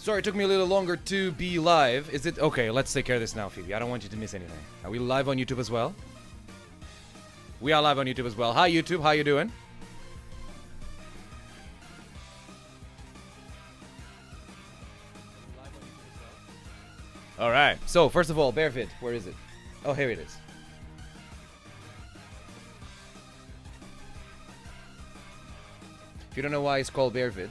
Sorry, it took me a little longer to be live. Is it... Okay, let's take care of this now, Phoebe. I don't want you to miss anything. Are we live on YouTube as well? We are live on YouTube as well. Hi, YouTube. How you doing? Alright. So, first of all, Bearvid. Where is it? Oh, here it is. If you don't know why it's called Bearvid,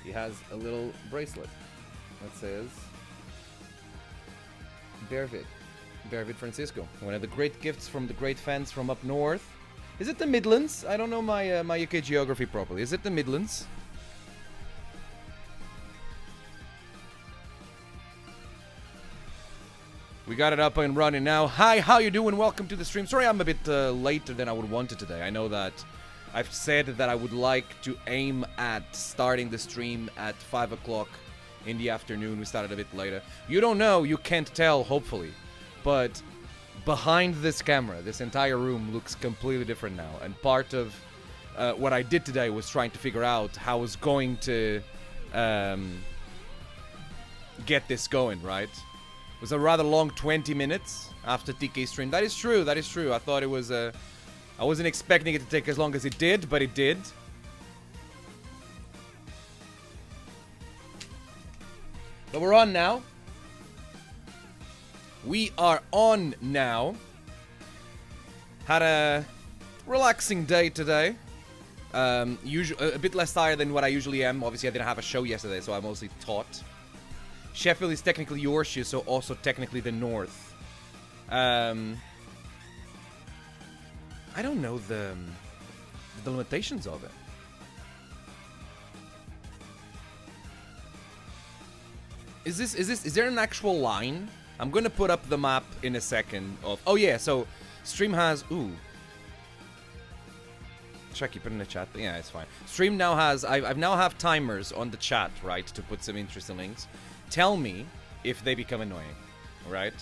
he has a little bracelet that says Bearvid. Bearvid Francisco. One of the great gifts from the great fans from up north. Is it the Midlands? I don't know my my UK geography properly. Is it the Midlands? We got it up and running now. Hi, how you doing? Welcome to the stream. Sorry I'm a bit later than I would want it today. I know that I've said that I would like to aim at starting the stream at 5 o'clock in the afternoon. We started a bit later. You don't know, you can't tell, hopefully. But behind this camera, this entire room looks completely different now. And part of what I did today was trying to figure out how I was going to get this going, right? It was a rather long 20 minutes after TK stream. That is true, that is true. I thought it was I wasn't expecting it to take as long as it did, but it did. But we're on now. We are on now. Had a relaxing day today. A bit less tired than what I usually am. Obviously, I didn't have a show yesterday, so I mostly taught. Sheffield is technically Yorkshire, so also technically the north. I don't know the limitations of it. Is there an actual line? I'm gonna put up the map in a second of... Oh yeah, so stream has... Ooh. Should I keep it in the chat? Yeah, it's fine. Stream now has... I've now have timers on the chat, right? To put some interesting links. Tell me if they become annoying, right?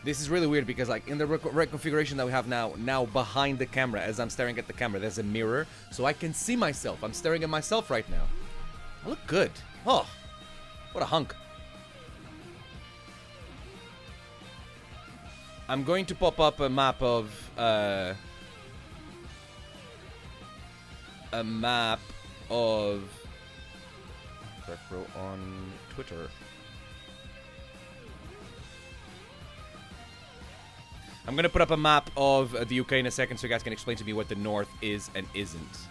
This is really weird because, like, in the reconfiguration that we have now behind the camera, as I'm staring at the camera, there's a mirror, so I can see myself. I'm staring at myself right now. I look good. Oh, what a hunk. I'm going to pop up a map of, RevPro on Twitter. I'm gonna put up a map of the UK in a second so you guys can explain to me what the north is and isn't.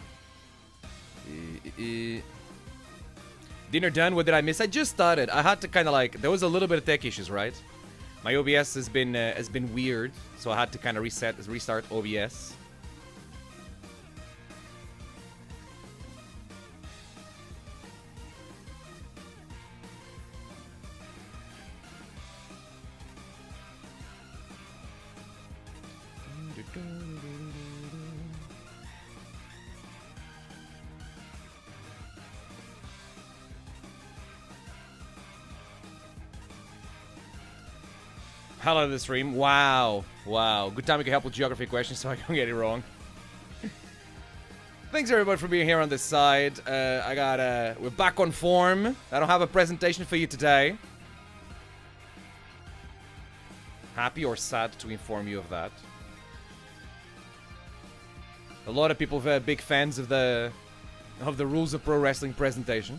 Dinner done? What did I miss? I just started. I had to kind of like... There was a little bit of tech issues, right? My OBS has been weird, so I had to kind of restart OBS. Hello to the stream. Wow. Wow. Good time we can help with geography questions so I don't get it wrong. Thanks everybody for being here on this side. We're back on form. I don't have a presentation for you today. Happy or sad to inform you of that. A lot of people are big fans of the Rules of Pro Wrestling presentation.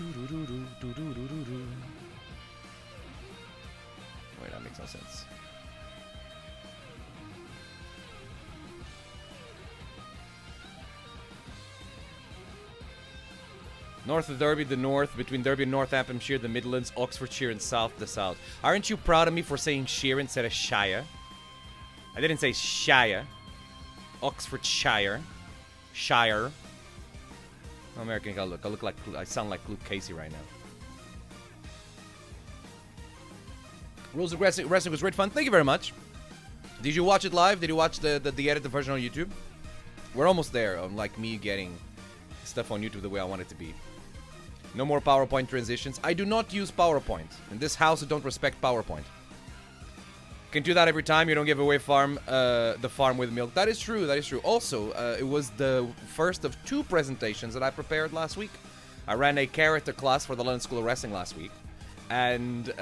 Wait, that makes no sense. North of Derby, the north, between Derby and Northamptonshire, the Midlands, Oxfordshire, and South, the south. Aren't you proud of me for saying Shire instead of Shire? I didn't say Shire. Oxfordshire. Shire. How American I look? I sound like Luke Casey right now. Rules of Wrestling was great fun. Thank you very much. Did you watch it live? Did you watch the edited version on YouTube? We're almost there on like me getting stuff on YouTube the way I want it to be. No more PowerPoint transitions. I do not use PowerPoint. In this house, I don't respect PowerPoint. Can do that every time. You don't give away the farm with milk. That is true. That is true. Also, it was the first of 2 presentations that I prepared last week. I ran a character class for the London School of Wrestling last week, and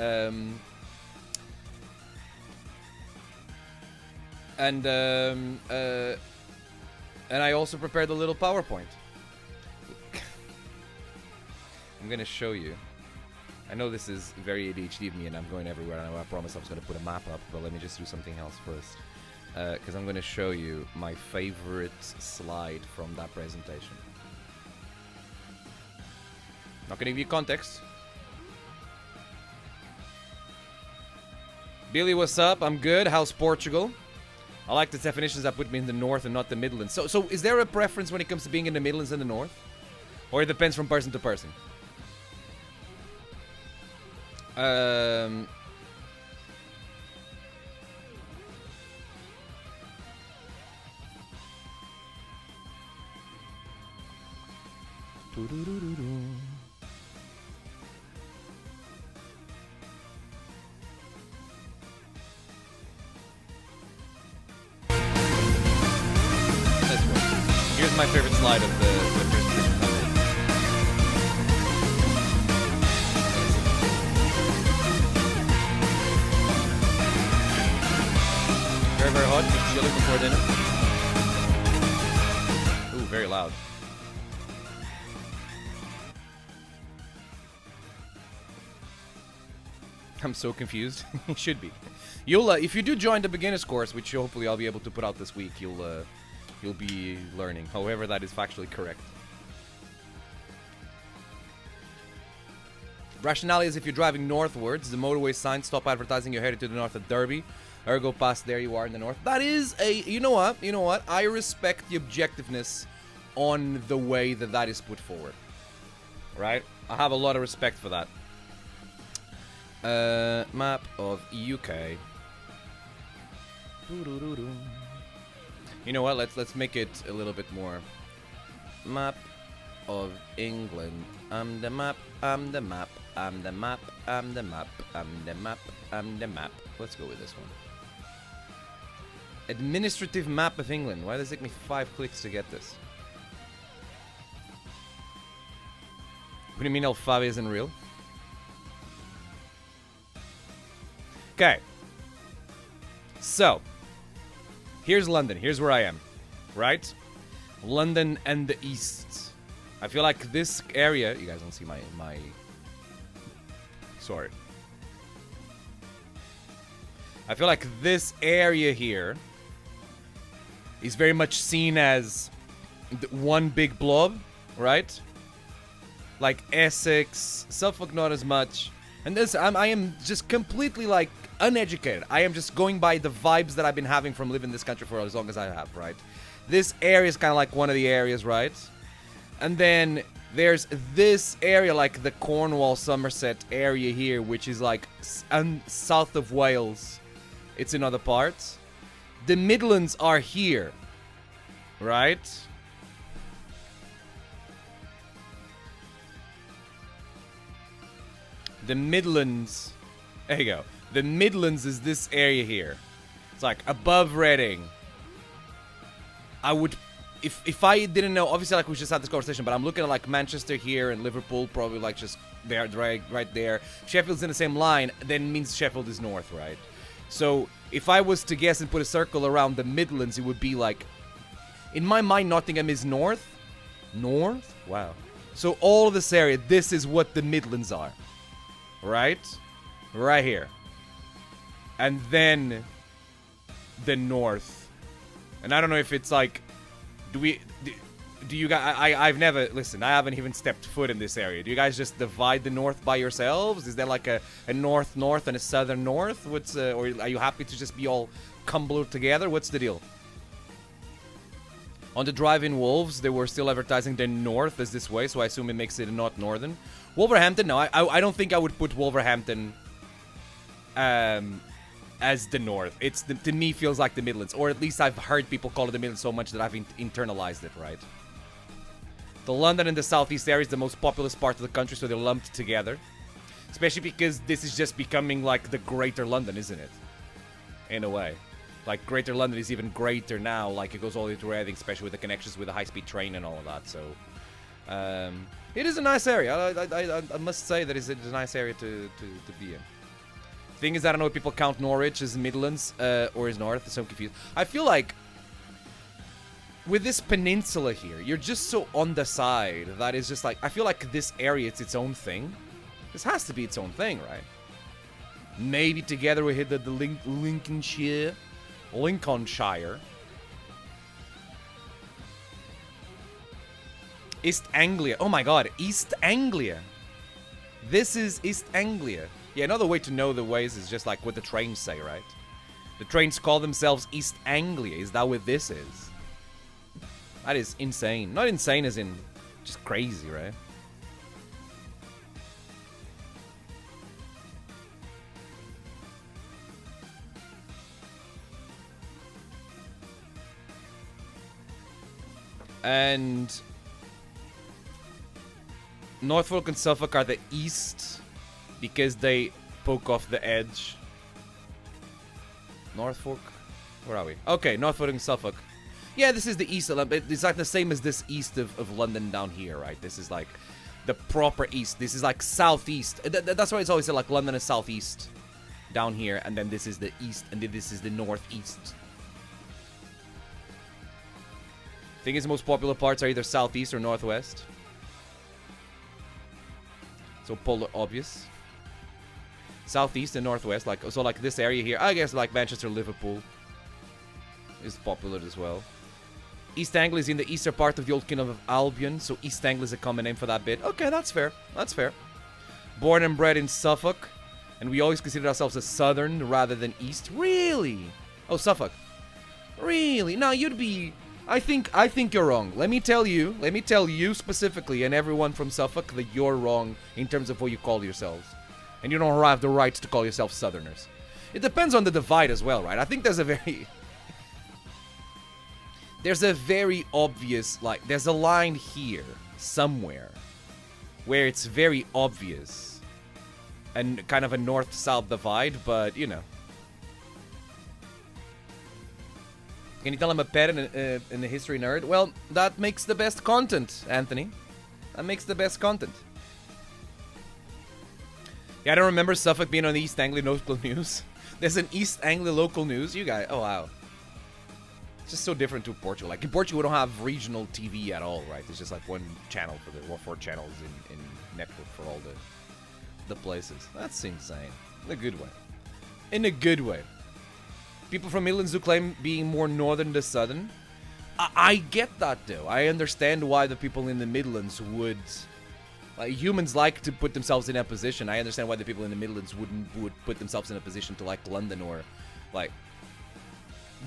I also prepared a little PowerPoint. I'm gonna show you. I know this is very ADHD of me and I'm going everywhere. I promise I was going to put a map up, but let me just do something else first. Because I'm going to show you my favorite slide from that presentation. Not going to give you context. Billy, what's up? I'm good. How's Portugal? I like the definitions that put me in the north and not the Midlands. So is there a preference when it comes to being in the Midlands and the north? Or it depends from person to person? Here's my favorite slide of the presentation. Very, very hot. Just chilling before dinner. Ooh, very loud. I'm so confused. You should be. You'll if you do join the beginners course, which hopefully I'll be able to put out this week, you'll be learning. However, that is factually correct. Rationale is if you're driving northwards, the motorway signs stop advertising you're headed to the north at Derby. Ergo, past there you are in the north. That is a... You know what? I respect the objectiveness on the way that is put forward. Right? I have a lot of respect for that. Map of UK. You know what? Let's make it a little bit more. Map of England. I'm the map. I'm the map. I'm the map. I'm the map. I'm the map. I'm the map. Let's go with this one. Administrative map of England. Why does it take me 5 clicks to get this? What do you mean Alphabet isn't real? Okay. So, here's London. Here's where I am. Right? London and the east. I feel like this area... You guys don't see my... Sorry. I feel like this area here is very much seen as one big blob, right? Like Essex, Suffolk not as much. And this, I am just completely like uneducated. I am just going by the vibes that I've been having from living in this country for as long as I have, right? This area is kind of like one of the areas, right? And then there's this area, like the Cornwall, Somerset area here, which is like south of Wales. It's in other parts. The Midlands are here, right? The Midlands, there you go. The Midlands is this area here. It's like above Reading. I would, if I didn't know, obviously like we just had this conversation, but I'm looking at like Manchester here and Liverpool probably like just there, right there. Sheffield's in the same line, then means Sheffield is north, right? So if I was to guess and put a circle around the Midlands, it would be like, in my mind, Nottingham is north. North? Wow. So all of this area, this is what the Midlands are. Right? Right here. And then the north. And I don't know if it's like, do you guys, I've never, listen, I haven't even stepped foot in this area. Do you guys just divide the north by yourselves? Is there like a north and a southern north? What's, or are you happy to just be all cumbled together? What's the deal? On the drive-in Wolves, they were still advertising the north as this way, so I assume it makes it not northern. Wolverhampton, no, I don't think I would put Wolverhampton as the north. It's to me feels like the Midlands, or at least I've heard people call it the Midlands so much that I've internalized it, right? The London and the southeast area is the most populous part of the country, so they're lumped together. Especially because this is just becoming like the greater London, isn't it? in a way. Like, Greater London is even greater now. Like, it goes all the way to Reading, especially with the connections with the high-speed train and all of that. So, it is a nice area. I must say that it's a nice area to be in. Thing is, I don't know if people count Norwich as Midlands or as North, so I'm confused. I feel like with this peninsula here, you're just so on the side that is just like, I feel like this area, it's its own thing. This has to be its own thing, right? Maybe together we hit the Lincolnshire. East Anglia. Oh my god, East Anglia. This is East Anglia. Yeah, another way to know the ways is just like what the trains say, right? The trains call themselves East Anglia. Is that what this is? That is insane. Not insane as in just crazy, right? And Norfolk and Suffolk are the east because they poke off the edge. Norfolk? Where are we? Okay, Norfolk and Suffolk. Yeah, this is the east of London. It's like the same as this east of London down here, right? This is like the proper east. This is like southeast. That's why it's always like London is southeast down here. And then this is the east. And then this is the northeast. Thing is, the most popular parts are either southeast or northwest. So polar obvious. Southeast and northwest, like so, like this area here. I guess like Manchester, Liverpool is popular as well. East Anglia is in the eastern part of the old Kingdom of Albion, so East Anglia is a common name for that bit. Okay, that's fair. That's fair. Born and bred in Suffolk, and we always consider ourselves as southern rather than east. Really? Oh, Suffolk. Really? No, you'd be. I think you're wrong. Let me tell you specifically, and everyone from Suffolk, that you're wrong in terms of what you call yourselves. And you don't have the right to call yourself Southerners. It depends on the divide as well, right? I think there's a very obvious, like, there's a line here, somewhere, where it's very obvious. And kind of a north-south divide, but, you know. Can you tell I'm a pet and a history nerd? Well, that makes the best content, Anthony. That makes the best content. Yeah, I don't remember Suffolk being on the East Anglia local news. There's an East Anglia local news. You guys, oh wow. It's just so different to Portugal. Like in Portugal, we don't have regional TV at all, right? It's just like one channel for the 4 channels in network for all the places. That's insane. In a good way. In a good way. People from Midlands who claim being more northern than southern. I get that though. I understand why the people in the Midlands would. Like, humans like to put themselves in a position. I understand why the people in the Midlands would put themselves in a position to like London or like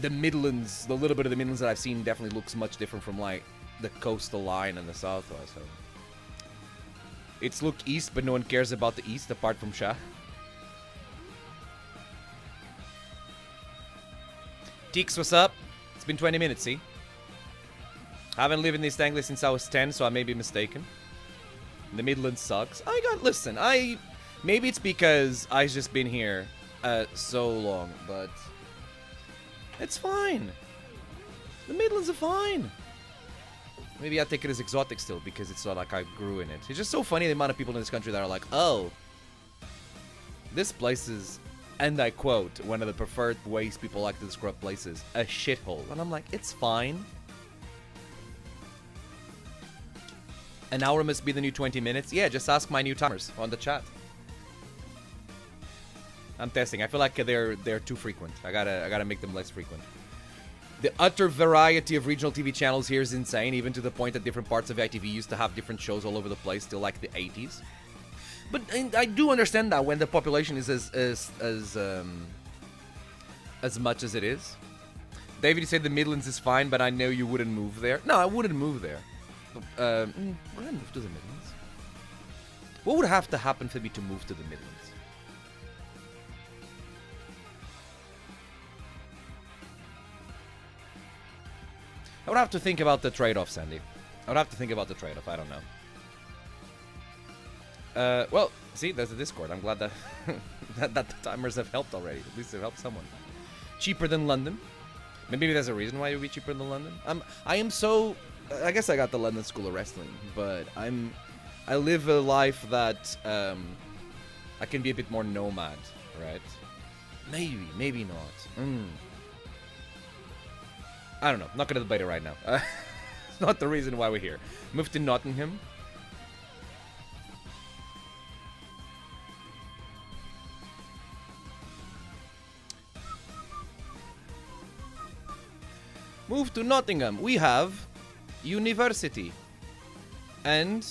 the Midlands. The little bit of the Midlands that I've seen definitely looks much different from like the coastal line and the southwest. So it's look east, but no one cares about the east apart from Shah. Teeks, what's up? It's been 20 minutes, see? I haven't lived in East Anglia since I was 10, so I may be mistaken. The Midlands sucks. Listen, maybe it's because I've just been here so long, but it's fine. The Midlands are fine. Maybe I take it as exotic still because it's not like I grew in it. It's just so funny the amount of people in this country that are like, oh, this place is, and I quote, one of the preferred ways people like to describe places, a shithole. And I'm like, it's fine. An hour must be the new 20 minutes. Yeah, just ask my new timers on the chat. I'm testing. I feel like they're too frequent. I gotta make them less frequent. The utter variety of regional TV channels here is insane, even to the point that different parts of ITV used to have different shows all over the place, still like the 80s. But I do understand that when the population is as much as it is. David, you said the Midlands is fine, but I know you wouldn't move there. No, I wouldn't move there. Would I move to the Midlands? What would have to happen for me to move to the Midlands? I would have to think about the trade-off, Sandy. I would have to think about the trade-off. I don't know. Well, see, there's a Discord. I'm glad that that the timers have helped already. At least they've helped someone. cheaper than London. Maybe there's a reason why it would be cheaper than London. I am so... I guess I got the London School of Wrestling, but I live a life that I can be a bit more nomad, right? Maybe not. I don't know. I'm not gonna debate it right now. It's not the reason why we're here. Move to Nottingham. Move to Nottingham. We have university. And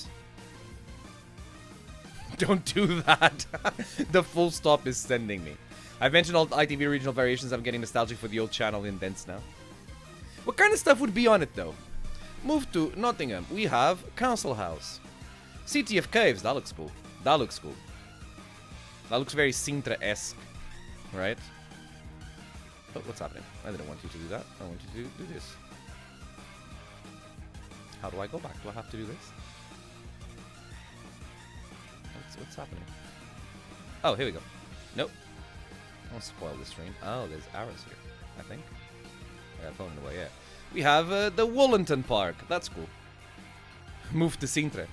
don't do that. The full stop is sending me. I've mentioned all ITV regional variations. I'm getting nostalgic for the old channel indents now. What kind of stuff would be on it though? Move to Nottingham. We have Council House. City of Caves. That looks cool. That looks cool. That looks very Sintra-esque. Right? Oh, what's happening? I didn't want you to do that. I want you to do this. How do I go back? Do I have to do this? What's happening? Oh, here we go. Nope. I won't spoil the stream. Oh, there's arrows here, I think. I got phone in the way, yeah. We have the Wollongton Park. That's cool. Move to Sintra.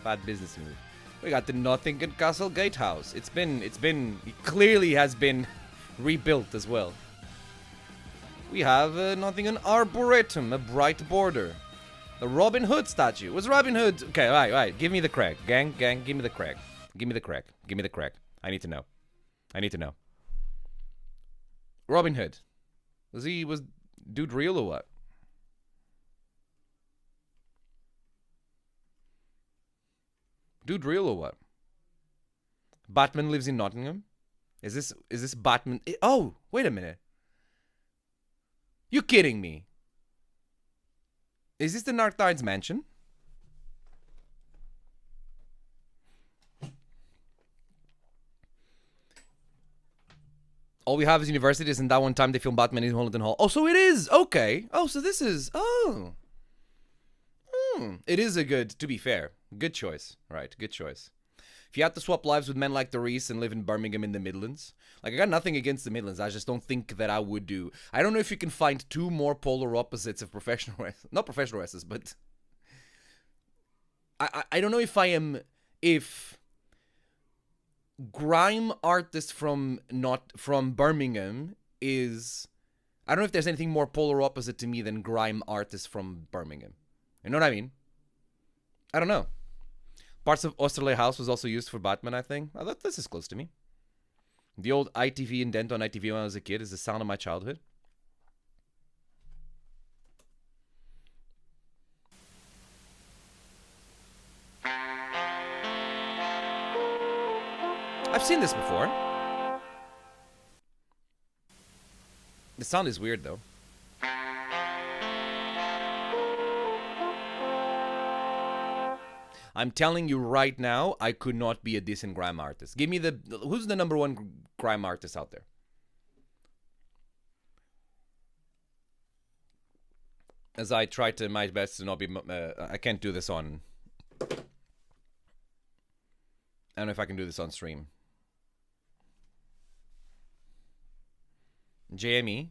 Bad business move. We got the Nottingham Castle Gatehouse. It clearly has been rebuilt as well. We have Nottingham Arboretum, a bright border. The Robin Hood statue. Was Robin Hood... Okay, right. Give me the Craig. Gang, give me the Craig. Give me the Craig. Give me the Craig. I need to know. I need to know. Robin Hood. Was dude real or what? Dude real or what? Batman lives in Nottingham? Is this Batman? Oh, wait a minute. You kidding me? Is this the Narctides mansion? All we have is universities, and that one time they filmed Batman in Holland Hall. Oh, so it is! Okay. Oh, so this is... Oh. It is a good... To be fair. Good choice. Right, good choice. If you had to swap lives with men like the Reese and live in Birmingham in the Midlands... Like, I got nothing against the Midlands. I just don't think that I would do... I don't know if you can find two more polar opposites of professional wrestlers. Not professional wrestlers, but... I don't know if I am... If... grime artist from Birmingham is... I don't know if there's anything more polar opposite to me than grime artist from Birmingham. You know what I mean? I don't know. Parts of Osterley House was also used for Batman, I think. Oh, this is close to me. The old ITV indent on ITV when I was a kid is the sound of my childhood. I've seen this before. The sound is weird, though. I'm telling you right now, I could not be a decent grime artist. Give me the... Who's the number one grime artist out there? As I try to my best to not be... I can't do this on... I don't know if I can do this on stream. JME.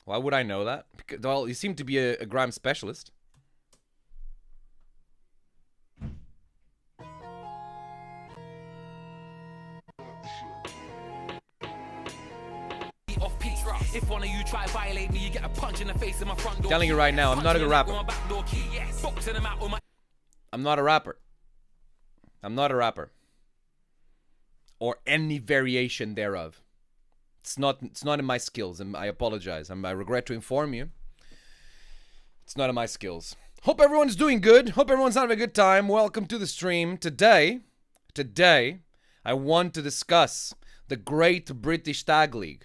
Why would I know that? Because, well, you seem to be a grime specialist. If one of you try violate me, you get a punch in the face in my front door. Telling you right now, I'm not a rapper. I'm not a rapper. I'm not a rapper. Or any variation thereof. It's not in my skills, and I apologize. I regret to inform you. It's not in my skills. Hope everyone's doing good. Hope everyone's having a good time. Welcome to the stream. Today, I want to discuss the Great British Tag League.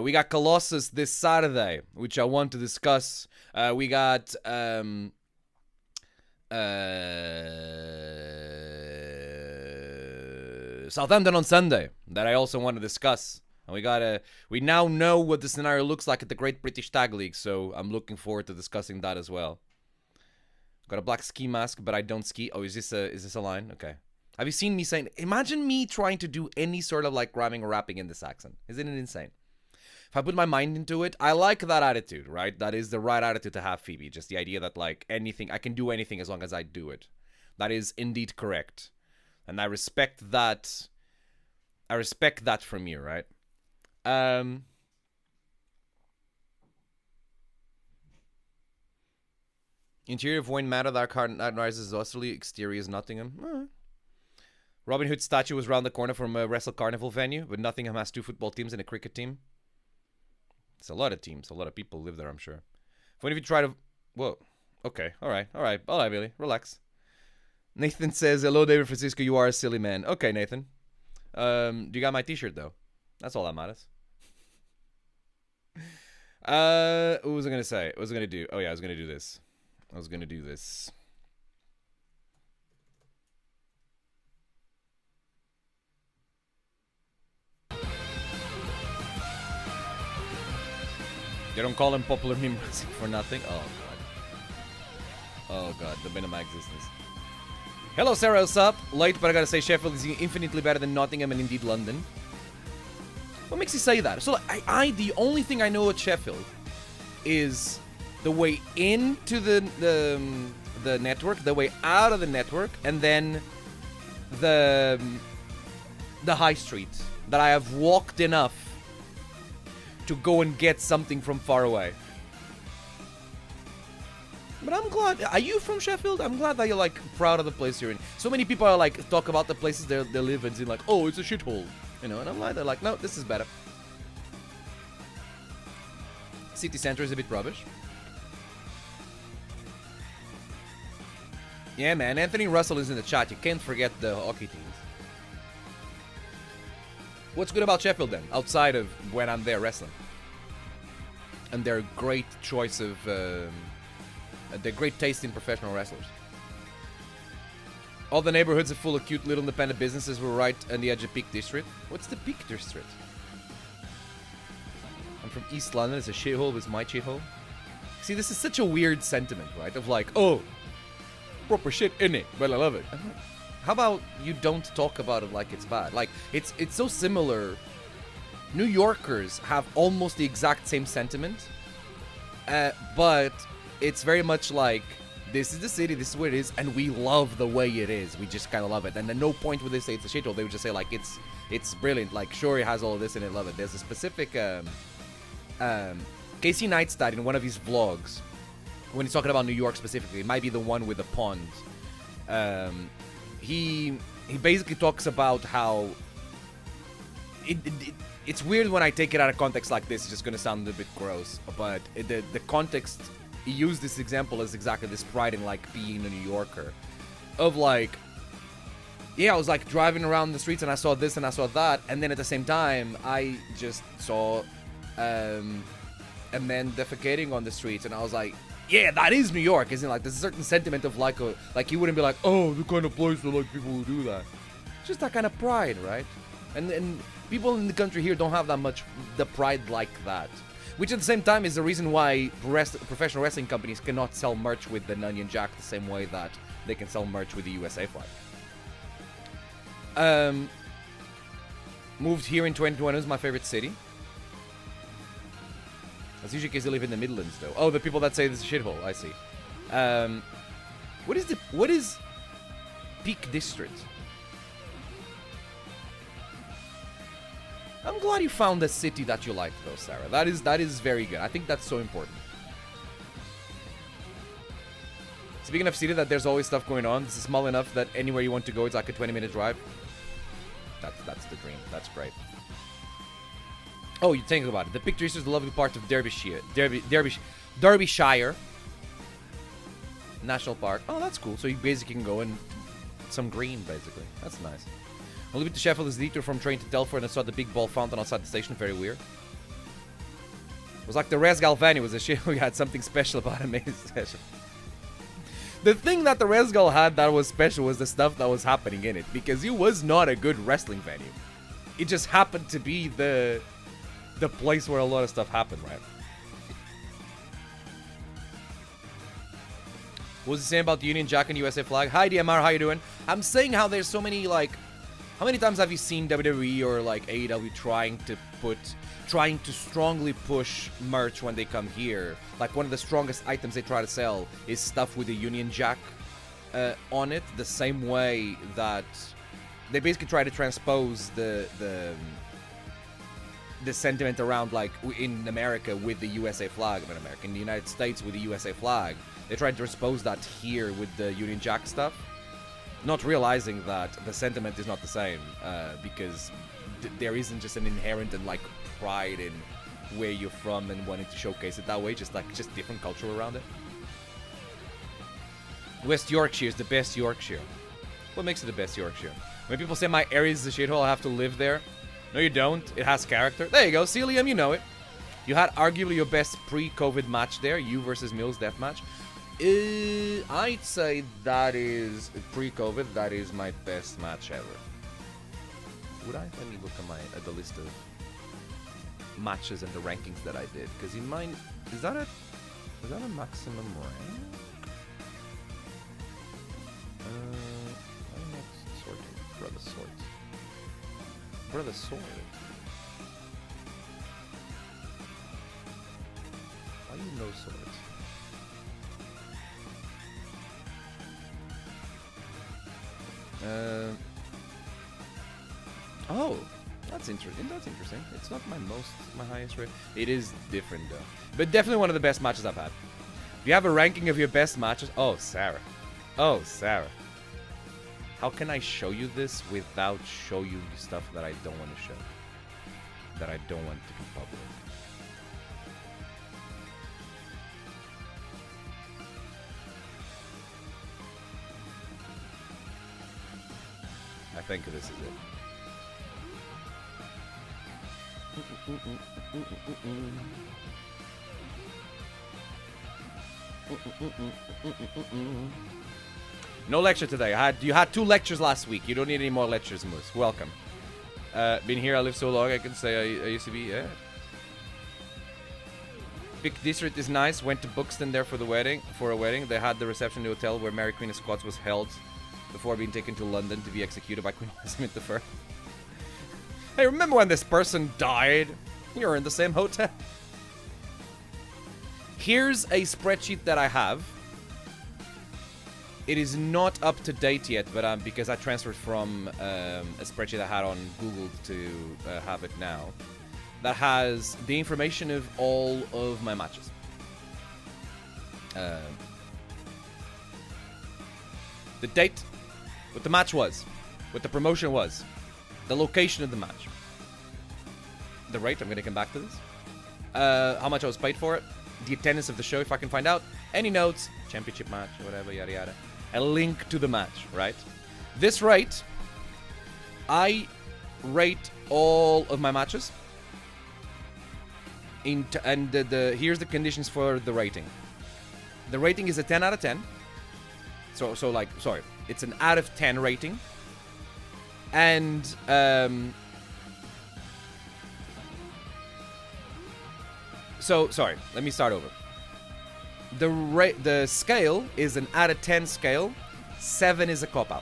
We got Colossus this Saturday, which I want to discuss. We got Southampton on Sunday that I also want to discuss. And we now know what the scenario looks like at the Great British Tag League, so I'm looking forward to discussing that as well. Got a black ski mask, but I don't ski. Oh, is this a line? Okay. Have you seen me saying, imagine me trying to do any sort of like rhyming or rapping in this accent. Isn't it insane? If I put my mind into it, I like that attitude, right? That is the right attitude to have, Phoebe. Just the idea that like anything, I can do anything as long as I do it. That is indeed correct. And I respect that. I respect that from you, right? Interior of Wayne Manor, that card rises Austerley, exterior is Nottingham. Robin Hood statue was round the corner from a Wrestle Carnival venue, but Nottingham has 2 football teams and a cricket team. It's a lot of teams. A lot of people live there, I'm sure. When if you try to... Whoa. Okay. All right, Billy. Relax. Nathan says, hello, David Francisco. You are a silly man. Okay, Nathan. Do you got my t-shirt, though? That's all that matters. What was I going to say? What was I going to do? Oh, yeah, I was going to do this. They don't call him popular meme wrestling for nothing. Oh god, the bane of my existence. Hello Sarah, what's up? Late, but I gotta say Sheffield is infinitely better than Nottingham and indeed London. What makes you say that? So like, the only thing I know at Sheffield is the way into the network, the way out of the network, and then the high street that I have walked enough to go and get something from far away. But I'm glad. Are you from Sheffield? I'm glad that you're like proud of the place you're in. So many people are like talk about the places they live in, and like, oh, it's a shithole, you know. And I'm like, they're like, no, this is better. City center is a bit rubbish. Yeah, man. Anthony Russell is in the chat. You can't forget the hockey teams. What's good about Sheffield then, outside of when I'm there wrestling? And their great choice of, their great taste in professional wrestlers. All the neighborhoods are full of cute little independent businesses. We're right on the edge of Peak District. What's the Peak District? I'm from East London. It's a shithole. It's my shithole. See, this is such a weird sentiment, right? Of like, oh, proper shit in it, but I love it. How about you don't talk about it like it's bad? Like, it's so similar. New Yorkers have almost the exact same sentiment, but it's very much like, this is the city, this is where it is, and we love the way it is. We just kind of love it. And at no point would they say it's a shithole. They would just say, like, it's brilliant. Like, sure, it has all of this in it, love it. There's a specific, Casey Neistat in one of his vlogs, when he's talking about New York specifically, it might be the one with the pond. He basically talks about how it's weird when I take it out of context like this. It's just gonna sound a little bit gross, but the context, he used this example as exactly this pride in like being a New Yorker, of like, yeah, I was like driving around the streets and I saw this and I saw that, and then at the same time I just saw a man defecating on the streets, and I was like, yeah, that is New York, isn't it? Like, there's a certain sentiment of like, like you wouldn't be like, oh, the kind of place where like people who do that. It's just that kind of pride, right? And people in the country here don't have that much the pride like that. Which at the same time is the reason why professional wrestling companies cannot sell merch with the Union Jack the same way that they can sell merch with the USA flag. Moved here in 2021 is my favorite city. That's usually because they live in the Midlands, though. Oh, the people that say this is a shithole. I see. What is Peak District? I'm glad you found a city that you like, though, Sarah. That is very good. I think that's so important. Speaking of city that there's always stuff going on, this is small enough that anywhere you want to go, it's like a 20-minute drive. That's the dream. That's great. Oh, you think about it. The Peak District is the lovely part of Derbyshire National Park. Oh, that's cool. So you basically can go in some green, basically. That's nice. I'll leave it to Sheffield is the detour from train to Telford, and I saw the big ball fountain outside the station. Very weird. It was like the Res Galvani was a shit. We had something special about it. Made it special. The thing that the Resgal had that was special was the stuff that was happening in it, because it was not a good wrestling venue. It just happened to be the place where a lot of stuff happened, right? What was he saying about the Union Jack and USA flag? Hi DMR, how you doing? I'm saying how there's so many, like, how many times have you seen WWE or like AEW trying to strongly push merch when they come here? Like, one of the strongest items they try to sell is stuff with the Union Jack on it, the same way that they basically try to transpose the sentiment around, like, in America with the USA flag, in the United States with the USA flag. They tried to transpose that here with the Union Jack stuff, not realizing that the sentiment is not the same, because there isn't just an inherent and, like, pride in where you're from and wanting to showcase it that way, just different culture around it. West Yorkshire is the best Yorkshire. What makes it the best Yorkshire? When people say my area is a shithole, I have to live there. No, you don't. It has character. There you go. See, Liam, you know it. You had arguably your best pre-COVID match there. You versus Mills deathmatch. I'd say that is, pre-COVID, that is my best match ever. Would I? Let me look at the list of matches and the rankings that I did. Because in mine, is that a maximum rank? I'm not sorting. Brother sort. Brother sword. Why you no sword? Oh, that's interesting. That's interesting. It's not my highest rate. It is different though, but definitely one of the best matches I've had. If you have a ranking of your best matches, oh Sarah, how can I show you this without show you stuff that I don't want to show, that I don't want to be public? I think this is it. No lecture today. You had 2 lectures last week. You don't need any more lectures, Moose. Welcome. Been here. I live so long. I can say I used to be. Yeah. Peak District is nice. Went to Buxton there for a wedding. They had the reception in the hotel where Mary Queen of Scots was held before being taken to London to be executed by Queen Elizabeth I. Hey, remember when this person died? You're in the same hotel. Here's a spreadsheet that I have. It is not up to date yet, but because I transferred from a spreadsheet I had on Google to have it now. That has the information of all of my matches. The date, what the match was, what the promotion was, the location of the match, the rate, I'm going to come back to this, how much I was paid for it, the attendance of the show if I can find out, any notes, championship match, whatever, yada yada, a link to the match, right? This rate, I rate all of my matches, and here's the conditions for the rating. The rating is a 10 out of 10. It's an out of 10 rating. And let me start over. The scale is an out of 10 scale. 7 is a cop-out.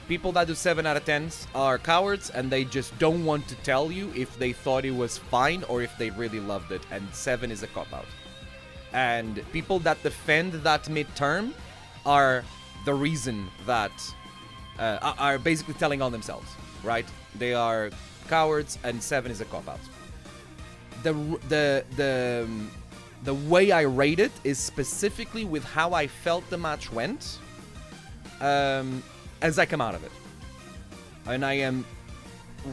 People that do 7 out of 10s are cowards, and they just don't want to tell you if they thought it was fine or if they really loved it, and 7 is a cop-out. And people that defend that midterm are the reason that are basically telling on themselves, right? They are cowards, and 7 is a cop-out. The way I rate it is specifically with how I felt the match went, as I come out of it. And I am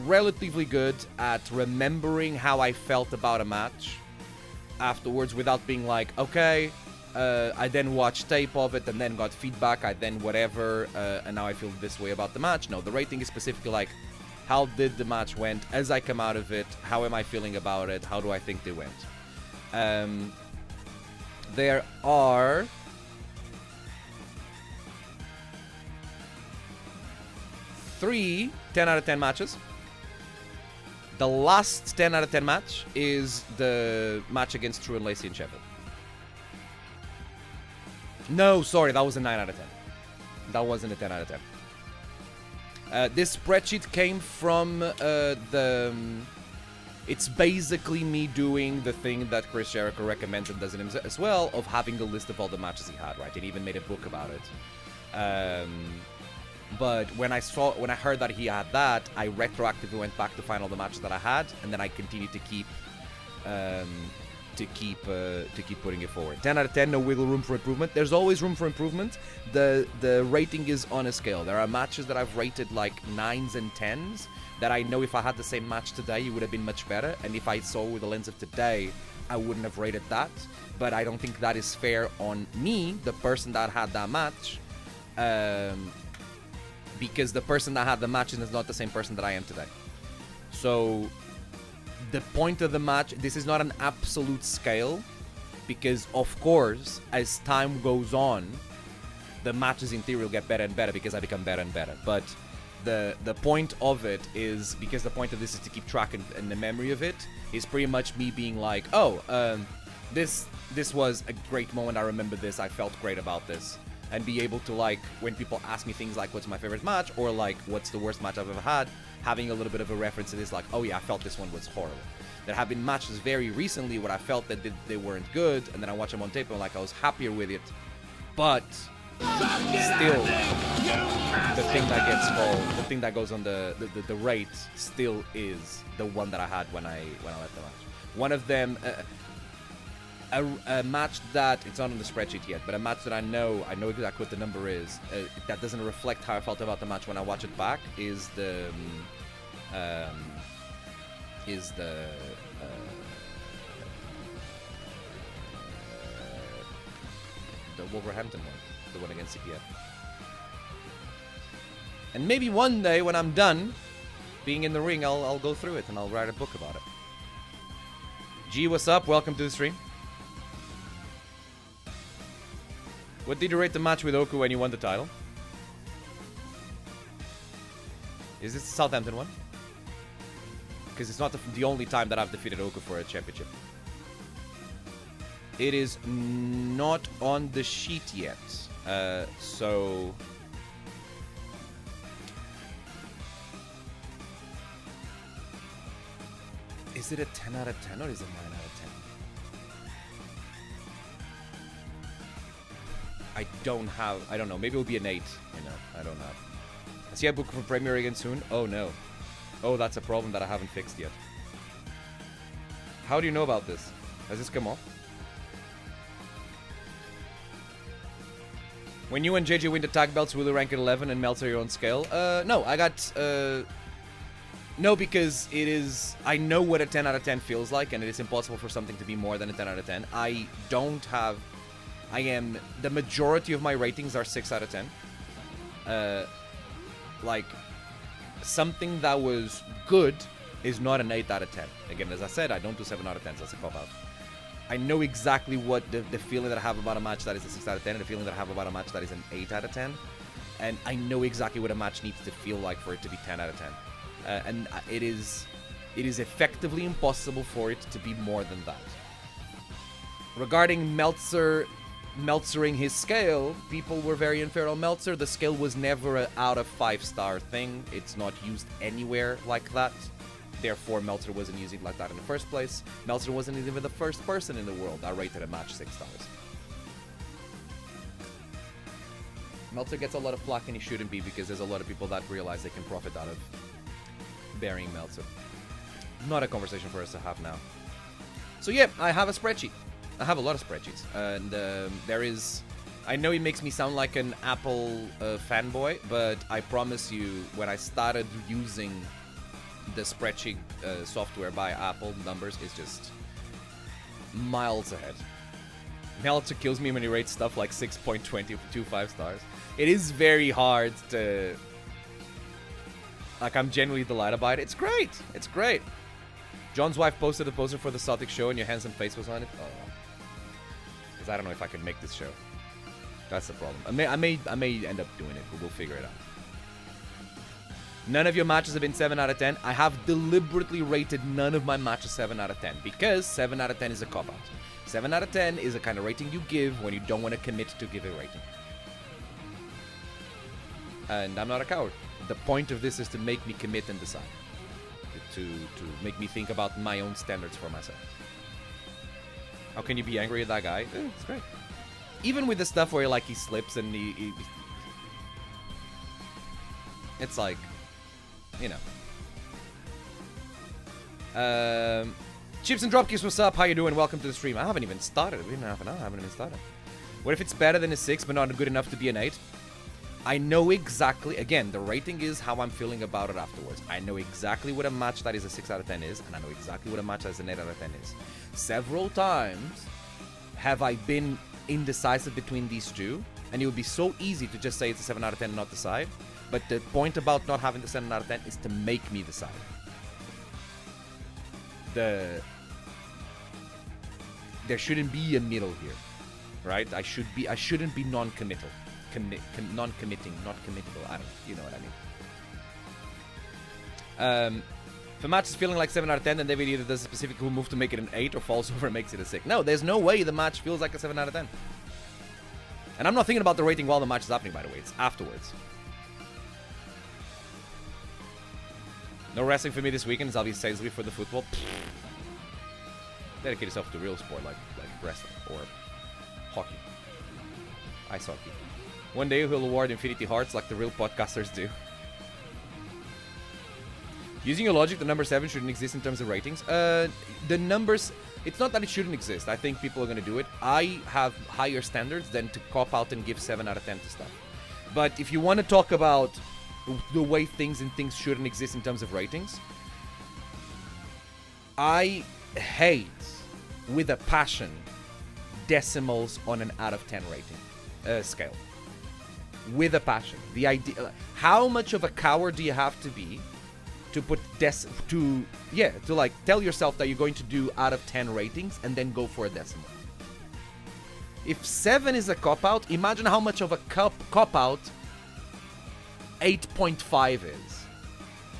relatively good at remembering how I felt about a match afterwards without being like, okay, I then watched tape of it and then got feedback, I then whatever, and now I feel this way about the match. No, the rating is specifically like, how did the match went as I come out of it, how am I feeling about it, how do I think they went. There are 3 10 out of 10 matches. The last 10 out of 10 match is the match against True and Lacey in Sheffield. No, sorry, that was a 9 out of 10. That wasn't a 10 out of 10. This spreadsheet came from it's basically me doing the thing that Chris Jericho recommends and does it as well, of having a list of all the matches he had, right? It even made a book about it. But when I heard that he had that, I retroactively went back to find all the matches that I had, and then I continued to keep putting it forward. 10 out of 10, no wiggle room for improvement. There's always room for improvement. The rating is on a scale. There are matches that I've rated like 9s and 10s that I know if I had the same match today, it would have been much better. And if I saw with the lens of today, I wouldn't have rated that. But I don't think that is fair on me, the person that had that match. Because the person that had the match is not the same person that I am today. So the point of the match, this is not an absolute scale, because of course, as time goes on, the matches in theory will get better and better because I become better and better. But the point of it is, because the point of this is to keep track and the memory of it, is pretty much me being like, oh, this was a great moment, I remember this, I felt great about this. And be able to, like, when people ask me things like what's my favorite match, or like what's the worst match I've ever had, having a little bit of a reference to this, like, oh yeah, I felt this one was horrible. There have been matches very recently where I felt that they weren't good, and then I watch them on tape and like I was happier with it, but still the thing that gets called, the thing that goes on the rate still is the one that I had when I left the match. One of them, a match that, it's not on the spreadsheet yet, but a match that I know exactly what the number is, that doesn't reflect how I felt about the match when I watch it back, is the Wolverhampton one, the one against CPF. And maybe one day when I'm done being in the ring, I'll go through it and I'll write a book about it. G, what's up? Welcome to the stream. What did you rate the match with Oku when you won the title? Is this the Southampton one? Because it's not the only time that I've defeated Oku for a championship. It is not on the sheet yet. So... Is it a 10 out of 10 or is it 9 out of 10? I don't know. Maybe it'll be an 8. I don't know. I see a book for Premier again soon. Oh no. Oh, that's a problem that I haven't fixed yet. How do you know about this? Has this come off? When you and JJ win the tag belts, will you rank at 11 and Meltzer your own scale? No, I got... No, because it is... I know what a 10 out of 10 feels like, and it is impossible for something to be more than a 10 out of 10. I don't have... The majority of my ratings are 6 out of 10. Like, something that was good is not an 8 out of 10. Again, as I said, I don't do 7 out of 10s. That's a cop-out. I know exactly what the feeling that I have about a match that is a 6 out of 10 and the feeling that I have about a match that is an 8 out of 10. And I know exactly what a match needs to feel like for it to be 10 out of 10. And it is effectively impossible for it to be more than that. Regarding Meltzering his scale, people were very unfair on Meltzer. The scale was never an out of 5-star thing. It's not used anywhere like that. Therefore, Meltzer wasn't using it like that in the first place. Meltzer wasn't even the first person in the world that rated a match 6 stars. Meltzer gets a lot of flack and he shouldn't be, because there's a lot of people that realize they can profit out of burying Meltzer. Not a conversation for us to have now. So yeah, I have a spreadsheet. I have a lot of spreadsheets. And there is... I know it makes me sound like an Apple fanboy, but I promise you, when I started using the spreadsheet software by Apple, numbers is just miles ahead. Meltzer kills me when he rates stuff like 6.25 stars. It is very hard to... Like, I'm genuinely delighted by it. It's great. It's great. John's wife posted a poster for the Celtic show and your handsome face was on it. Oh, because I don't know if I can make this show. That's the problem. I may end up doing it, but we'll figure it out. None of your matches have been 7 out of 10. I have deliberately rated none of my matches 7 out of 10 because 7 out of 10 is a cop-out. 7 out of 10 is a kind of rating you give when you don't want to commit to give a rating. And I'm not a coward. The point of this is to make me commit and decide. To make me think about my own standards for myself. How can you be angry at that guy? It's great. Even with the stuff where like he slips and he it's like, you know. Chips and Dropkicks, what's up? How you doing? Welcome to the stream. I haven't even started. We didn't have an hour. I haven't even started. What if it's better than a 6 but not good enough to be an 8? I know exactly, again, the rating is how I'm feeling about it afterwards. I know exactly what a match that is a 6 out of 10 is, and I know exactly what a match that is an 8 out of 10 is. Several times have I been indecisive between these two, and it would be so easy to just say it's a 7 out of 10 and not decide. But the point about not having the 7 out of 10 is to make me decide. There shouldn't be a middle here, right? I shouldn't be non-committal. Non-committing, not committable. I don't know. You know what I mean. If a match is feeling like 7 out of 10, then David either does a specific cool move to make it an 8 or falls over and makes it a 6. No, there's no way the match feels like a 7 out of 10. And I'm not thinking about the rating while the match is happening, by the way. It's afterwards. No wrestling for me this weekend. I'll be Saisley for the football. Dedicate yourself to a real sport like wrestling or hockey. Ice hockey. One day he'll award Infinity Hearts like the real podcasters do. Using your logic, the number 7 shouldn't exist in terms of ratings. The numbers, it's not that it shouldn't exist. I think people are going to do it. I have higher standards than to cop out and give 7 out of 10 to stuff. But if you want to talk about the way things shouldn't exist in terms of ratings, I hate with a passion decimals on an out of 10 rating scale. With a passion. The idea, how much of a coward do you have to be to put to like tell yourself that you're going to do out of 10 ratings and then go for a decimal? If 7 is a cop out, imagine how much of a cop out 8.5 is.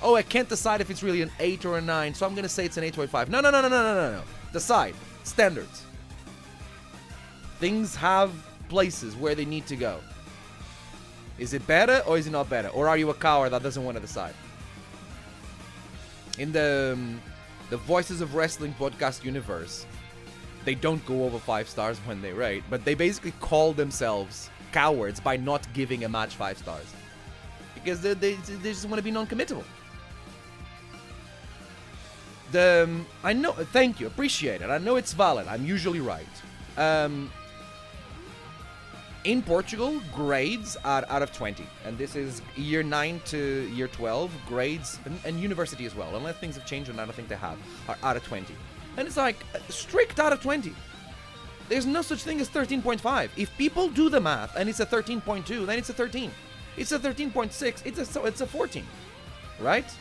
Oh, I can't decide if it's really an 8 or a 9, so I'm gonna say it's an 8.5. No. Decide. Standards. Things have places where they need to go. Is it better or is it not better? Or are you a coward that doesn't want to decide? In the Voices of Wrestling podcast universe, they don't go over 5 stars when they rate, but they basically call themselves cowards by not giving a match 5 stars. Because they just want to be non-committable. I know, thank you, appreciate it. I know it's valid. I'm usually right. In Portugal, grades are out of 20, and this is year 9 to year 12. Grades, and university as well, unless things have changed, and I don't think they have, are out of 20. And it's like, strict out of 20. There's no such thing as 13.5. If people do the math, and it's a 13.2, then it's a 13. It's a 13.6, it's a 14, right?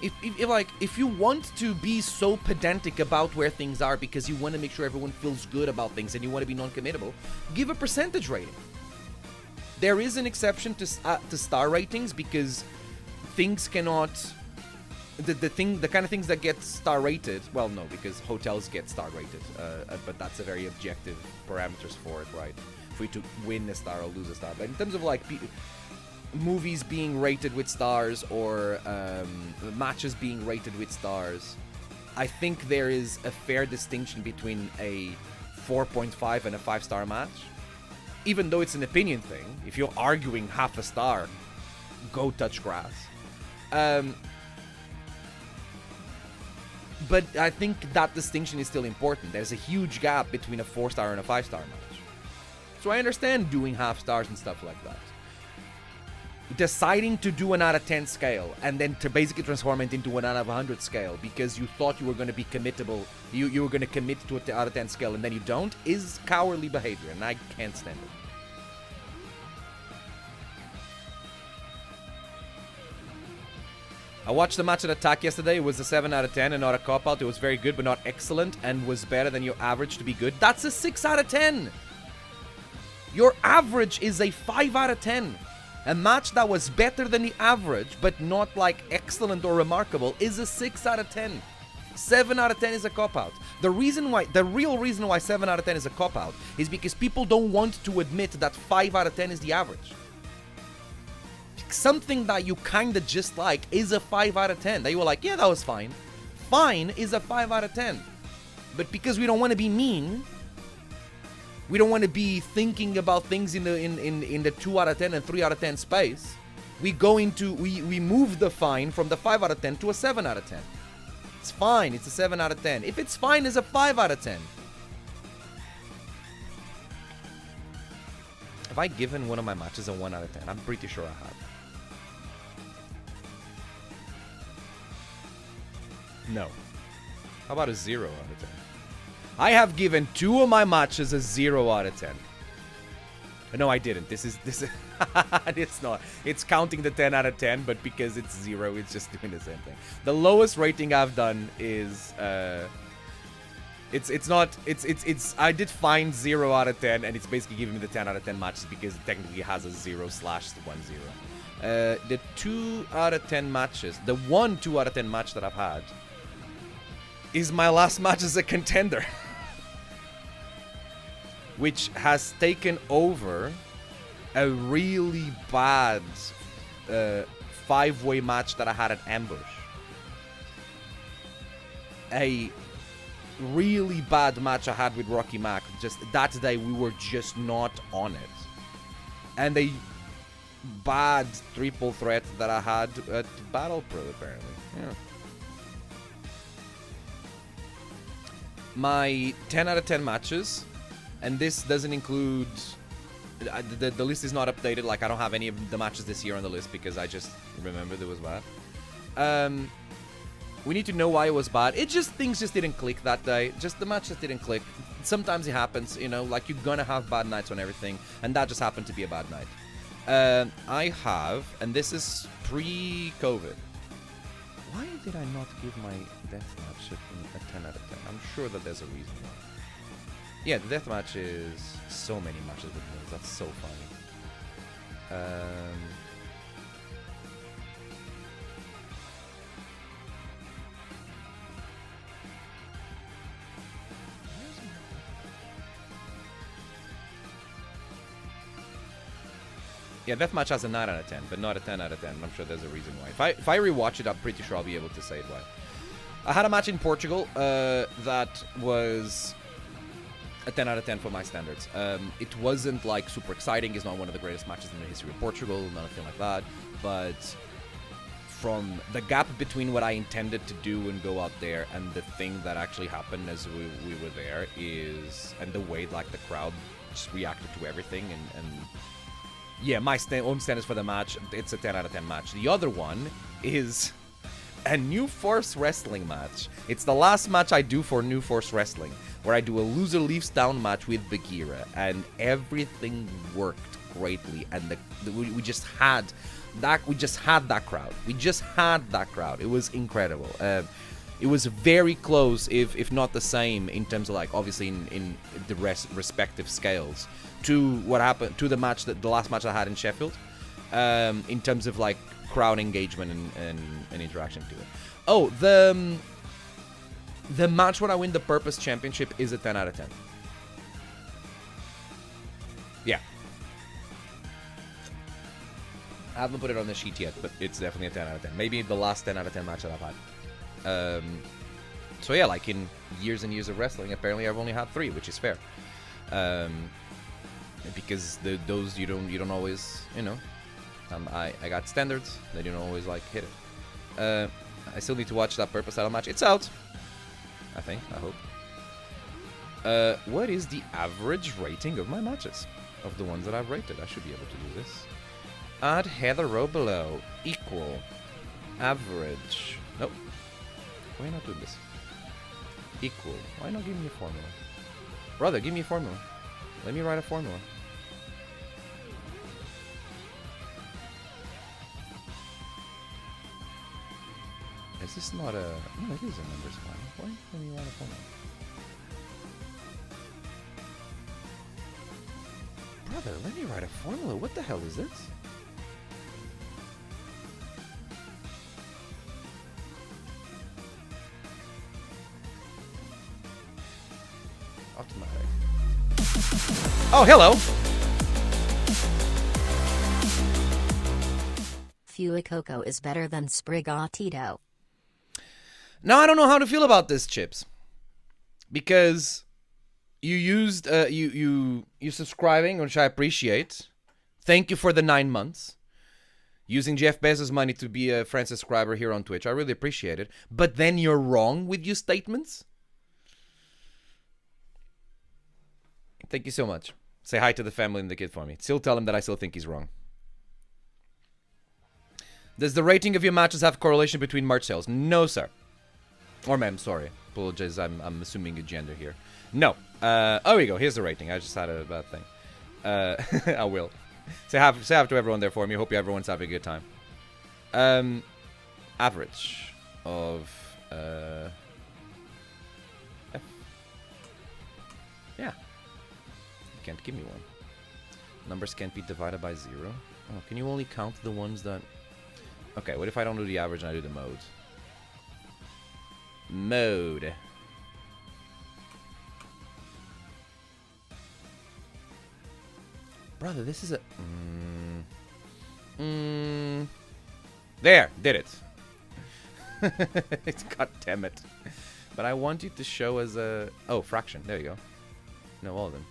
If you want to be so pedantic about where things are because you want to make sure everyone feels good about things and you want to be non-committable, give a percentage rating. There is an exception to star ratings because things cannot the kind of things that get star rated. Well, no, because hotels get star rated, but that's a very objective parameters for it, right? For you to win a star or lose a star. But in terms of like movies being rated with stars or matches being rated with stars, I think there is a fair distinction between a 4.5 and a 5-star match. Even though it's an opinion thing, if you're arguing half a star, go touch grass. But I think that distinction is still important. There's a huge gap between a 4-star and a 5-star match. So I understand doing half stars and stuff like that. Deciding to do an out of 10 scale and then to basically transform it into an out of 100 scale because you thought you were going to be committable, you were going to commit to an out of 10 scale and then you don't, is cowardly behavior, and I can't stand it. I watched the match at Attack yesterday. It was a 7 out of 10 and not a cop-out. It was very good but not excellent and was better than your average to be good. That's a 6 out of 10! Your average is a 5 out of 10. A match that was better than the average, but not like excellent or remarkable, is a 6 out of 10. 7 out of 10 is a cop-out. The real reason why 7 out of 10 is a cop-out is because people don't want to admit that 5 out of 10 is the average. Something that you kind of just like is a 5 out of 10. That you were like, yeah, that was fine. Fine is a 5 out of 10. But because we don't want to be mean, we don't want to be thinking about things in the 2 out of 10 and 3 out of 10 space, we move the fine from the 5 out of 10 to a 7 out of 10. It's fine, it's a 7 out of 10. If it's fine, it's a 5 out of 10. Have I given one of my matches a 1 out of 10? I'm pretty sure I have. No. How about a 0 out of 10? I have given 2 of my matches a 0 out of 10. No, I didn't. This is it's not. It's counting the 10 out of 10, but because it's 0, it's just doing the same thing. The lowest rating I've done is I did find 0 out of 10, and it's basically giving me the 10 out of 10 matches because it technically has a 0/1/0. The 2 out of 10 matches, the 1 2 out of 10 match that I've had is my last match as a contender. Which has taken over a really bad 5-way match that I had at Ambush. A really bad match I had with Rocky Mac. Just that day we were just not on it. And a bad triple threat that I had at Battle Pro apparently. Yeah. My 10 out of 10 matches, and this doesn't include... The list is not updated, like I don't have any of the matches this year on the list because I just remembered it was bad. We need to know why it was bad. Things just didn't click that day. Just the match just didn't click. Sometimes it happens, you know, like you're gonna have bad nights on everything, and that just happened to be a bad night. I have, and this is pre-COVID. Why did I not give my deathmatch a 10 out of 10? I'm sure that there's a reason why. Yeah, the deathmatch is so many matches with me. That's so funny. Yeah, deathmatch has a 9 out of 10, but not a 10 out of 10. I'm sure there's a reason why. If I rewatch it, I'm pretty sure I'll be able to say why. I had a match in Portugal that was a 10 out of 10 for my standards. It wasn't like super exciting. It's not one of the greatest matches in the history of Portugal, nothing like that. But from the gap between what I intended to do and go out there and the thing that actually happened as we were there is, and the way like the crowd just reacted to everything and yeah, my own standards for the match, it's a 10 out of 10 match. The other one is a New Force Wrestling match. It's the last match I do for New Force Wrestling, where I do a loser leaves town match with Bagheera, and everything worked greatly, and we just had that. We just had that crowd. We just had that crowd. It was incredible. It was very close, if not the same, in terms of like obviously in the respective scales to what happened to the last match I had in Sheffield, in terms of like crowd engagement and interaction to it. Oh, the match when I win the Purpose Championship is a 10 out of 10. Yeah. I haven't put it on the sheet yet, but it's definitely a 10 out of 10. Maybe the last 10 out of 10 match that I've had. So yeah, like in years and years of wrestling, apparently I've only had 3, which is fair. Because those you don't always, you know. I got standards. They don't always like hit it. I still need to watch that Purpose title match. It's out. I think. I hope. What is the average rating of my matches? Of the ones that I've rated. I should be able to do this. Add header row below. Equal. Average. Nope. Why not do this? Equal. Why not give me a formula? Brother, give me a formula. Let me write a formula. Is this not a... No, it is a numbers file. Why? Let me write a formula. Brother, let me write a formula. What the hell is this? automatic. Oh, hello. Fuecoco is better than Sprigatito. Now I don't know how to feel about this, Chips, because you used you subscribing, which I appreciate. Thank you for the 9 months. Using Jeff Bezos' money to be a friend subscriber here on Twitch. I really appreciate it. But then you're wrong with your statements? Thank you so much. Say hi to the family and the kid for me. Still tell him that I still think he's wrong. Does the rating of your matches have correlation between merch sales? No, sir. Or ma'am, sorry. Apologize, I'm assuming a gender here. No. Oh, here you go. Here's the rating. I just had a bad thing. I will. Say hi to everyone there for me. Hope everyone's having a good time. Average of F. Yeah. You can't give me one. Numbers can't be divided by 0. Oh, can you only count the ones that... Okay, what if I don't do the average and I do the mode? Mode. Brother, this is a... There, did it. God damn it. But I want you to show as a... Oh, fraction. There you go. No, all of them.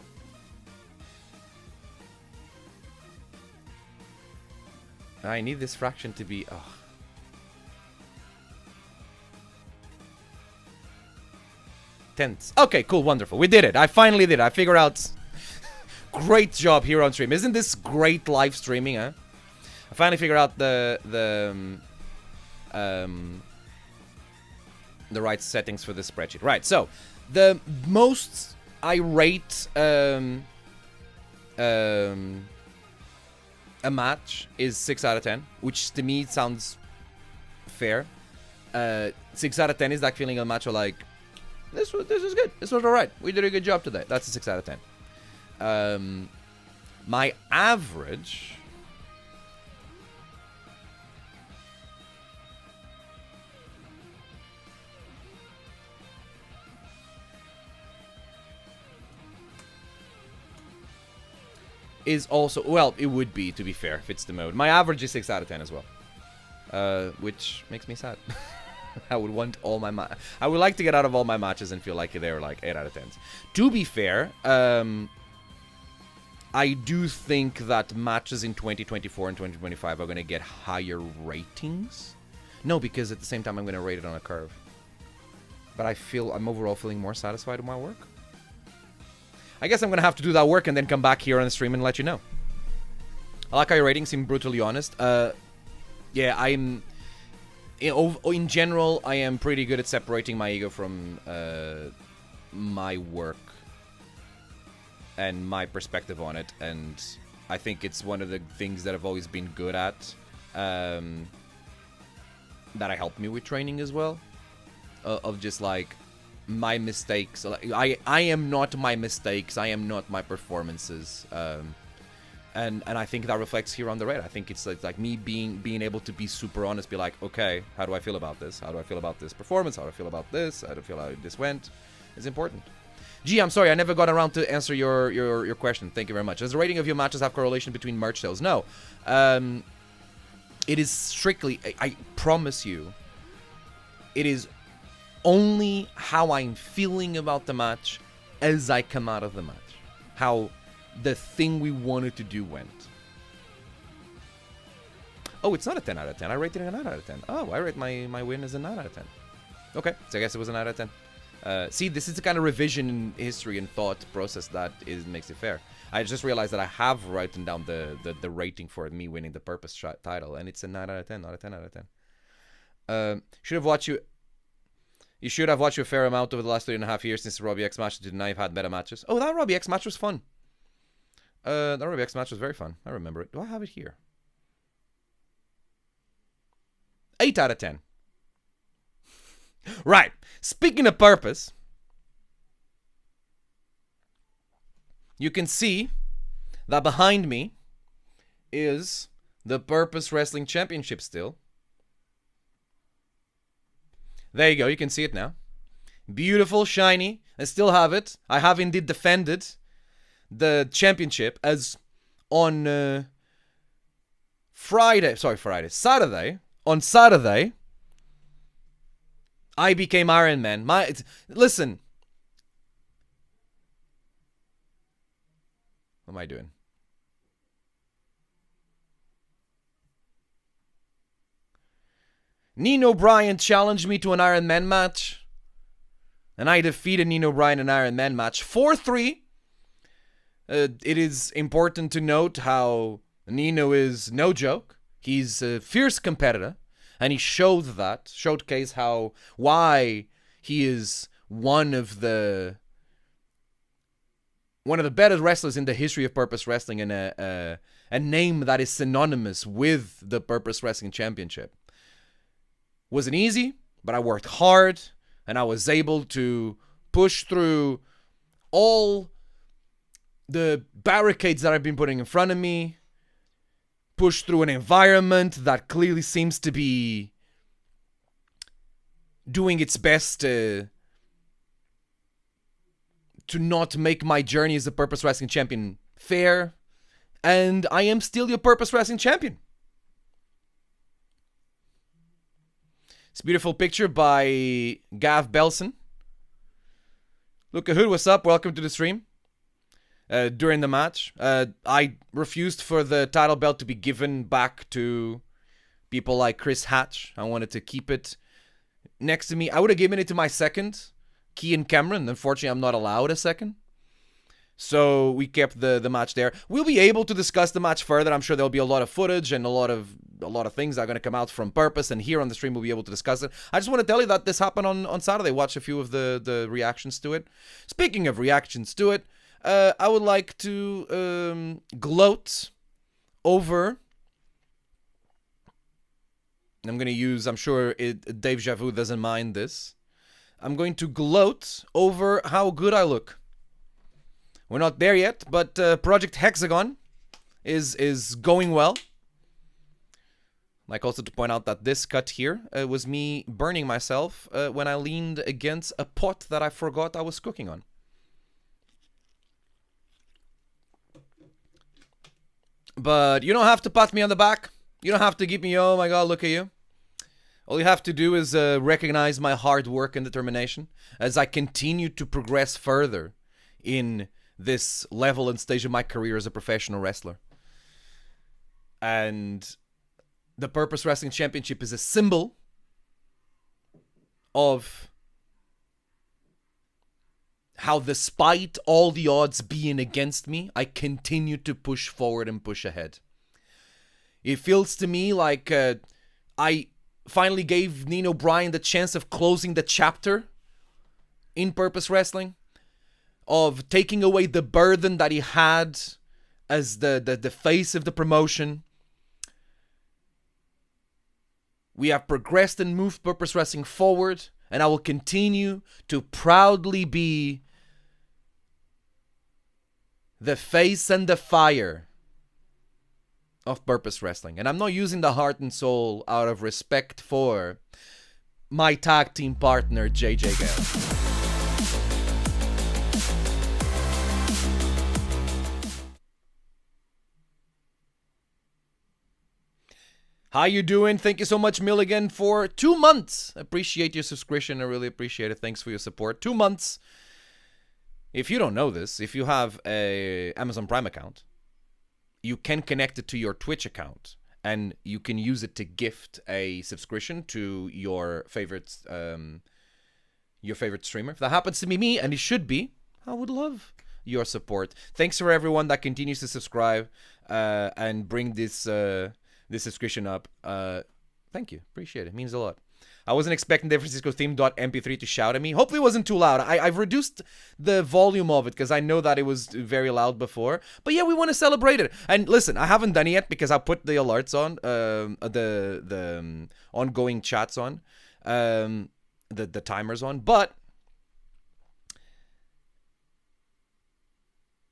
I need this fraction to be... Oh. Tenths. Okay, cool, wonderful. We did it. I finally did it. I figured out... Great job here on stream. Isn't this great live streaming, huh? I finally figured out the right settings for the spreadsheet. Right, so the most I rate a match is 6 out of 10, which to me sounds fair. 6 out of 10 is that feeling of a match of like, this was good. This was alright. We did a good job today. That's a 6 out of 10. My average is also, well, it would be, to be fair, if it's the mode. My average is 6 out of 10 as well, which makes me sad. I would want all my I would like to get out of all my matches and feel like they're like 8 out of 10s. To be fair, I do think that matches in 2024 and 2025 are going to get higher ratings. No, because at the same time I'm going to rate it on a curve. But I'm overall feeling more satisfied with my work. I guess I'm going to have to do that work and then come back here on the stream and let you know. I like how your ratings seem brutally honest. Yeah, I'm... In general, I am pretty good at separating my ego from my work and my perspective on it, and I think it's one of the things that I've always been good at, that helped me with training as well, of just like my mistakes. I am not my mistakes, I am not my performances, and I think that reflects here on the raid. I think it's like me being able to be super honest, be like, okay, how do I feel about this? How do I feel about this performance? How do I feel about this? How do I feel how this went? Is important. Gee, I'm sorry, I never got around to answer your question. Thank you very much. Does the rating of your matches have correlation between merch sales? No. It is strictly, I promise you, it is only how I'm feeling about the match as I come out of the match. How the thing we wanted to do went. Oh, it's not a 10 out of 10. I rated it a 9 out of 10. Oh, I rate my win as a 9 out of 10. Okay, so I guess it was a 9 out of 10. See, this is the kind of revision in history and thought process that makes it fair. I just realized that I have written down the rating for me winning the purpose title, and it's a 9 out of 10, not a 10 out of 10. You should have watched you a fair amount over the last 3.5 years since the Robbie X match. Didn't I have had better matches? Oh, that Robbie X match was fun. That Robbie X match was very fun. I remember it. Do I have it here? 8 out of 10. Right. Speaking of purpose, you can see that behind me is the Purpose Wrestling Championship still. There you go. You can see it now. Beautiful, shiny. I still have it. I have indeed defended the championship as on Saturday. On Saturday, I became Iron Man. Listen. What am I doing? Nino Bryan challenged me to an Iron Man match. And I defeated Nino Bryan in an Iron Man match. 4-3. It is important to note how Nino is no joke. He's a fierce competitor. And he showcased why he is one of the better wrestlers in the history of Purpose Wrestling, and a name that is synonymous with the Purpose Wrestling Championship. Wasn't easy, but I worked hard, and I was able to push through all the barricades that I've been putting in front of me, push through an environment that clearly seems to be doing its best to not make my journey as a Purpose Wrestling Champion fair, and I am still your Purpose Wrestling Champion. It's a beautiful picture by Gav Belson. Look, Hood, what's up? Welcome to the stream. During the match, I refused for the title belt to be given back to people like Chris Hatch. I wanted to keep it next to me. I would have given it to my second, Kean Cameron. Unfortunately, I'm not allowed a second. So we kept the match there. We'll be able to discuss the match further. I'm sure there'll be a lot of footage and a lot of things that are going to come out from Purpose, and here on the stream we'll be able to discuss it. I just want to tell you that this happened on Saturday. Watch a few of the reactions to it. Speaking of reactions to it, I would like to gloat over... I'm going to use... I'm sure Dave Javu doesn't mind this. I'm going to gloat over how good I look. We're not there yet, but Project Hexagon is going well. I'd like also to point out that this cut here was me burning myself when I leaned against a pot that I forgot I was cooking on. But you don't have to pat me on the back. You don't have to give me, oh my god, look at you. All you have to do is recognize my hard work and determination as I continue to progress further in this level and stage of my career as a professional wrestler. And the Purpose Wrestling Championship is a symbol of how, despite all the odds being against me, I continue to push forward and push ahead. It feels to me like I finally gave Nino Bryan the chance of closing the chapter in Purpose Wrestling, of taking away the burden that he had as the face of the promotion. We have progressed and moved Purpose Wrestling forward, and I will continue to proudly be the face and the fire of Purpose Wrestling. And I'm not using the heart and soul out of respect for my tag team partner, JJ Gale. How you doing? Thank you so much, Milligan, for 2 months. Appreciate your subscription. I really appreciate it. Thanks for your support. 2 months. If you don't know this, if you have a Amazon Prime account, you can connect it to your Twitch account, and you can use it to gift a subscription to your favorite streamer. If that happens to be me, and it should be, I would love your support. Thanks for everyone that continues to subscribe and bring this subscription up. Thank you. Appreciate it. It means a lot. I wasn't expecting the Francisco theme.mp3 to shout at me. Hopefully it wasn't too loud. I've reduced the volume of it because I know that it was very loud before. But yeah, we want to celebrate it. And listen, I haven't done it yet because I put the alerts on, the ongoing chats on, the timers on. But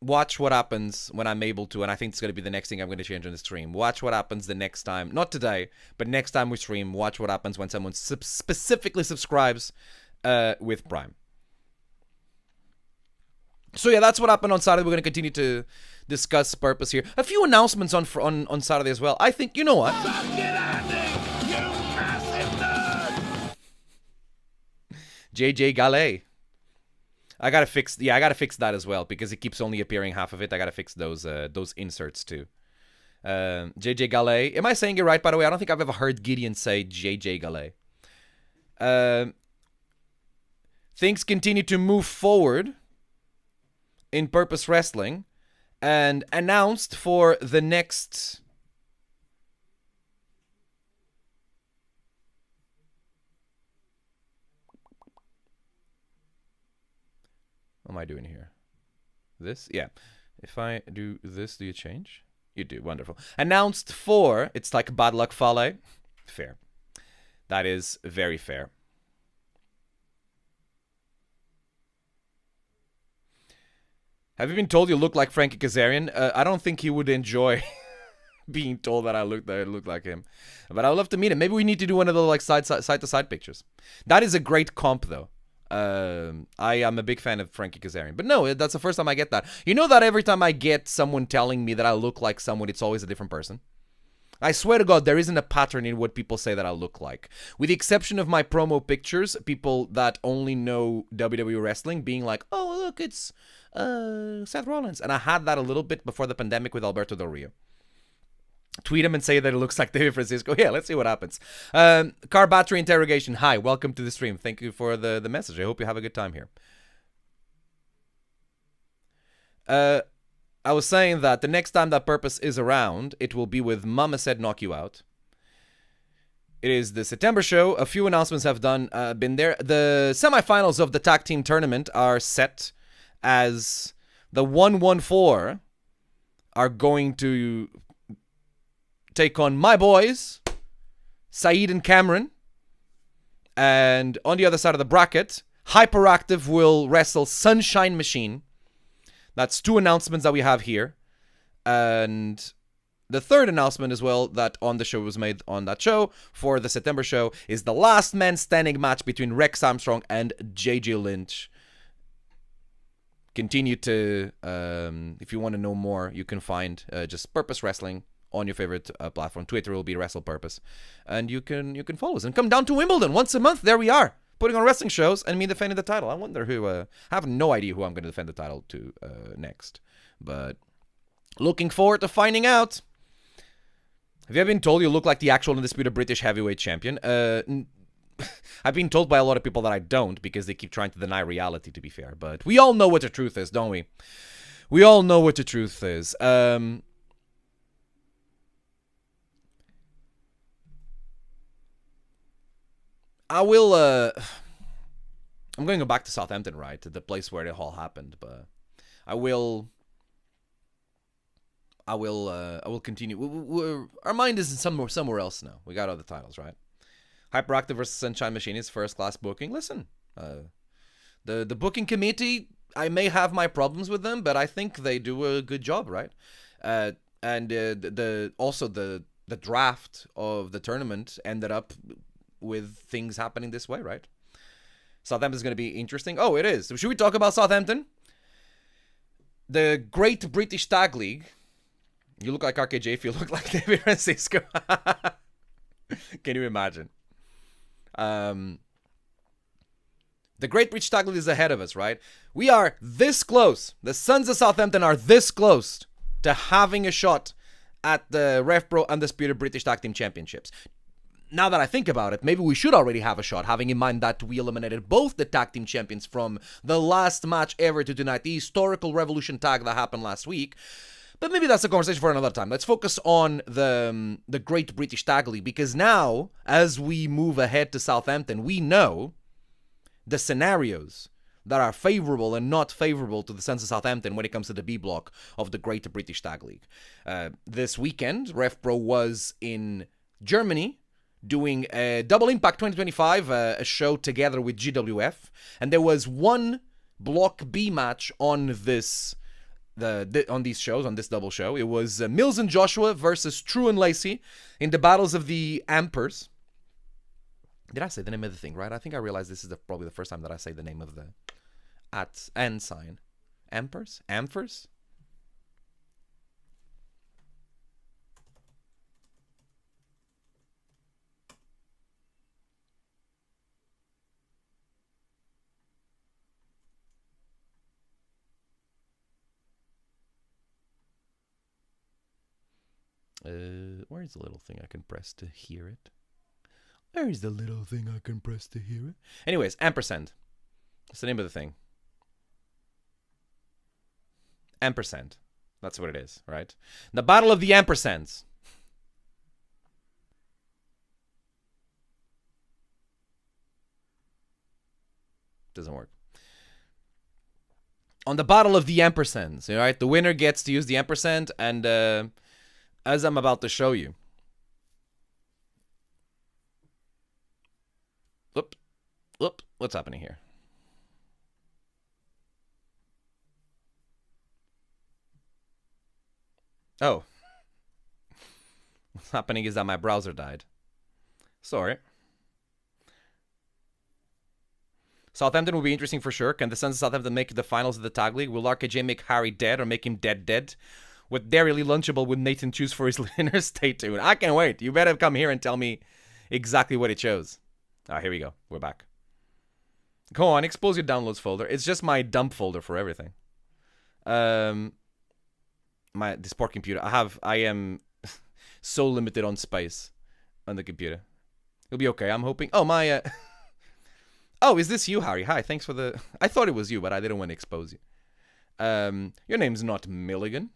watch what happens when I'm able to, and I think it's going to be the next thing I'm going to change on the stream. Watch what happens the next time, not today, but next time we stream. Watch what happens when someone specifically subscribes with Prime. So yeah, that's what happened on Saturday. We're going to continue to discuss Purpose here. A few announcements on Saturday as well. I think, you know what? JJ Gallet. I gotta fix that as well because it keeps only appearing half of it. I gotta fix those inserts too. JJ Gallet. Am I saying it right, by the way? I don't think I've ever heard Gideon say JJ Gallet. Things continue to move forward in Purpose Wrestling, and announced for the next... What am I doing here? This? Yeah. If I do this, do you change? You do. Wonderful. Announced for... It's like Bad Luck Fale. Fair. That is very fair. Have you been told you look like Frankie Kazarian? I don't think he would enjoy being told that I look like him. But I would love to meet him. Maybe we need to do one of those like side-to-side pictures. That is a great comp, though. I am a big fan of Frankie Kazarian. But no, that's the first time I get that. You know that every time I get someone telling me that I look like someone, it's always a different person? I swear to God, there isn't a pattern in what people say that I look like. With the exception of my promo pictures, people that only know WWE wrestling being like, oh, look, it's Seth Rollins. And I had that a little bit before the pandemic with Alberto Del Rio. Tweet him and say that it looks like David Francisco. Yeah, let's see what happens. Car battery interrogation. Hi, welcome to the stream. Thank you for the message. I hope you have a good time here. I was saying that the next time that Purpose is around, it will be with Mama Said Knock You Out. It is the September show. A few announcements have been there. The semifinals of the tag team tournament are set as the 114 are going to take on my boys, Saeed and Cameron. And on the other side of the bracket, Hyperactive will wrestle Sunshine Machine. That's two announcements that we have here. And the third announcement as well that on the show was made on that show for the September show is the last man standing match between Rex Armstrong and JJ Lynch. Continue to, if you want to know more, you can find just Purpose Wrestling on your favorite platform. Twitter will be Wrestle Purpose. And you can follow us and come down to Wimbledon once a month. There we are. Putting on wrestling shows and me defending the title. I wonder who, I have no idea who I'm going to defend the title to next. But looking forward to finding out. Have you ever been told you look like the actual undisputed British heavyweight champion? I've been told by a lot of people that I don't because they keep trying to deny reality, to be fair. But we all know what the truth is, don't we? We all know what the truth is. I will, I'm going to go back to Southampton, right? To the place where it all happened, but I will continue. Our mind is somewhere else now. We got other titles, right? Hyperactive versus Sunshine Machine is first class booking. Listen, the booking committee, I may have my problems with them, but I think they do a good job, right? And also the draft of the tournament ended up with things happening this way, right? Southampton's going to be interesting. Oh, it is. So should we talk about Southampton? The Great British Tag League. You look like RKJ if you look like David Francisco. Can you imagine? The Great British Tag League is ahead of us, right? We are this close. The Sons of Southampton are this close to having a shot at the RevPro Undisputed British Tag Team Championships. Now that I think about it, maybe we should already have a shot, having in mind that we eliminated both the tag team champions from the last match ever to tonight, the historical Revolution tag that happened last week. But maybe that's a conversation for another time. Let's focus on the Great British Tag League, because now, as we move ahead to Southampton, we know the scenarios that are favorable and not favorable to the Sons of Southampton when it comes to the B block of the Great British Tag League. This weekend, RevPro was in Germany, doing a Double Impact 2025, a show together with GWF, and there was one Block B match on this, on these shows, on this double show. It was Mills and Joshua versus True and Lacey in the Battles of the Ampers. Did I say the name of the thing right? I think I realized this is probably the first time that I say the name of the @ sign. Ampers? Amphers? Where's the little thing I can press to hear it? Where's the little thing I can press to hear it? Anyways, ampersand. That's the name of the thing. Ampersand. That's what it is, right? The Battle of the Ampersands. Doesn't work. On the Battle of the Ampersands, right? The winner gets to use the ampersand, and as I'm about to show you. Whoop, what's happening here? Oh. What's happening is that my browser died. Sorry. Southampton will be interesting for sure. Can the Sons of Southampton make the finals of the Tag League? Will RKJ make Harry dead or make him dead? What Dairyly Lunchable would Nathan choose for his dinner? Stay tuned. I can't wait. You better come here and tell me exactly what it chose. Ah, here we go. We're back. Go on, expose your downloads folder. It's just my dump folder for everything. This poor computer. I am so limited on space on the computer. It'll be okay. I'm hoping. Oh my. Oh, is this you, Harry? Hi. Thanks for the. I thought it was you, but I didn't want to expose you. Your name's not Milligan.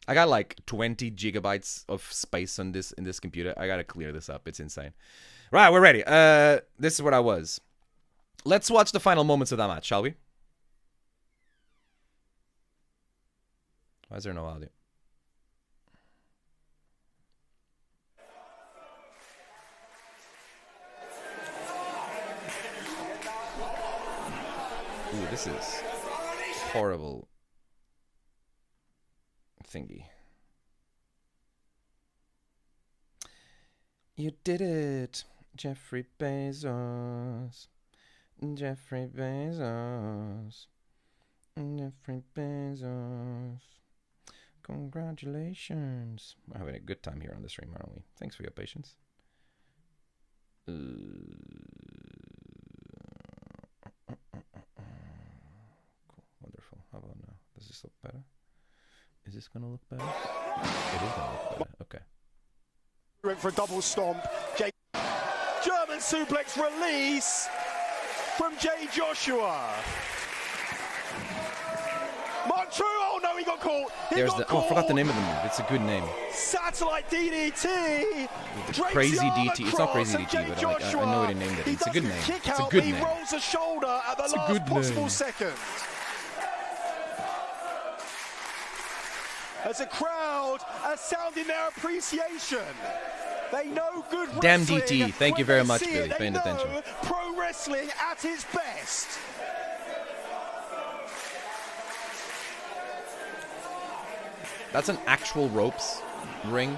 I got like 20 gigabytes of space on this in this computer. I gotta clear this up. It's insane. Right, we're ready. This is what I was. Let's watch the final moments of that match, shall we? Why is there no audio? Ooh, this is horrible thingy. You did it, Jeffrey Bezos. Jeffrey Bezos. Jeffrey Bezos. Congratulations. We're having a good time here on the stream, aren't we? Thanks for your patience. Cool. Wonderful. How about now? Does this look better? Is this going to look better? It is going to look better. Okay. Went for a double stomp. German suplex release from Jay Joshua. Mark True, oh no, he got caught. I forgot the name of the move. It's a good name. Satellite DDT. Crazy DT. It's not Crazy DT, but I know what he named it. It's a good name. It's a good name. He rolls the shoulder at the last possible second. As a crowd are sounding their appreciation. They know good wrestling. Damn DT. Thank you very much, Billy. Paying attention. Pro wrestling at its best. That's an actual ropes ring,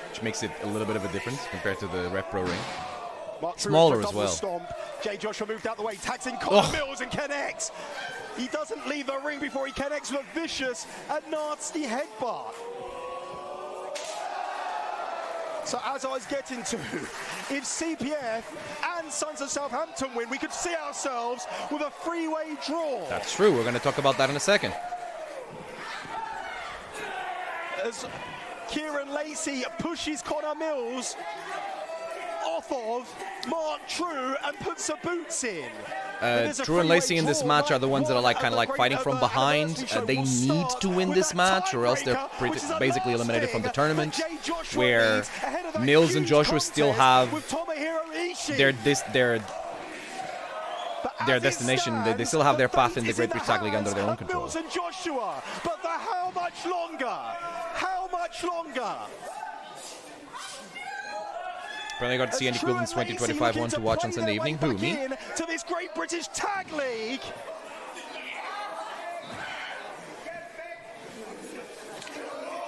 which makes it a little bit of a difference compared to the RevPro ring. Smaller as well. Stomp. Jay Joshua moved out the way, tags in Connor Mills and connects. He doesn't leave the ring before he connects with a vicious and nasty headbutt. So as I was getting to, if CPF and Sons of Southampton win, we could see ourselves with a three-way draw. That's true. We're going to talk about that in a second. As Kieran Lacey pushes Connor Mills off of Mark True and puts the boots in. True and Lacey in this match are the ones that are kind of fighting from behind. They need to win this match, or else they're basically eliminated from the tournament. Where Mills and Joshua still have their destination. They still have their path in the Great British Tag League under their own control. Mills and Joshua, but for how much longer? How much longer? Apparently got to see Andy Quillen's 2025 one to watch on Sunday evening. Who, me? To this Great British Tag League.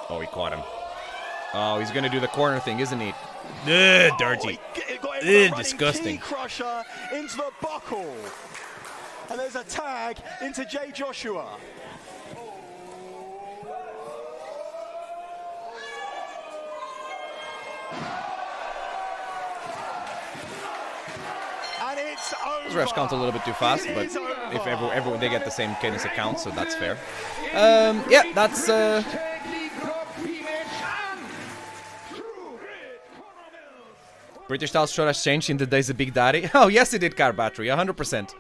Oh, he caught him. Oh, he's going to do the corner thing, isn't he? Ugh, dirty. Ugh, disgusting. Key crusher into the buckle. and there's a tag into Jay Joshua. And it's over. Those refs count a little bit too fast, but if everyone they get the same cadence of count, so that's fair. Yeah, that's British style shot has changed in the days of Big Daddy. Oh yes, it did, Car Battery, 100%.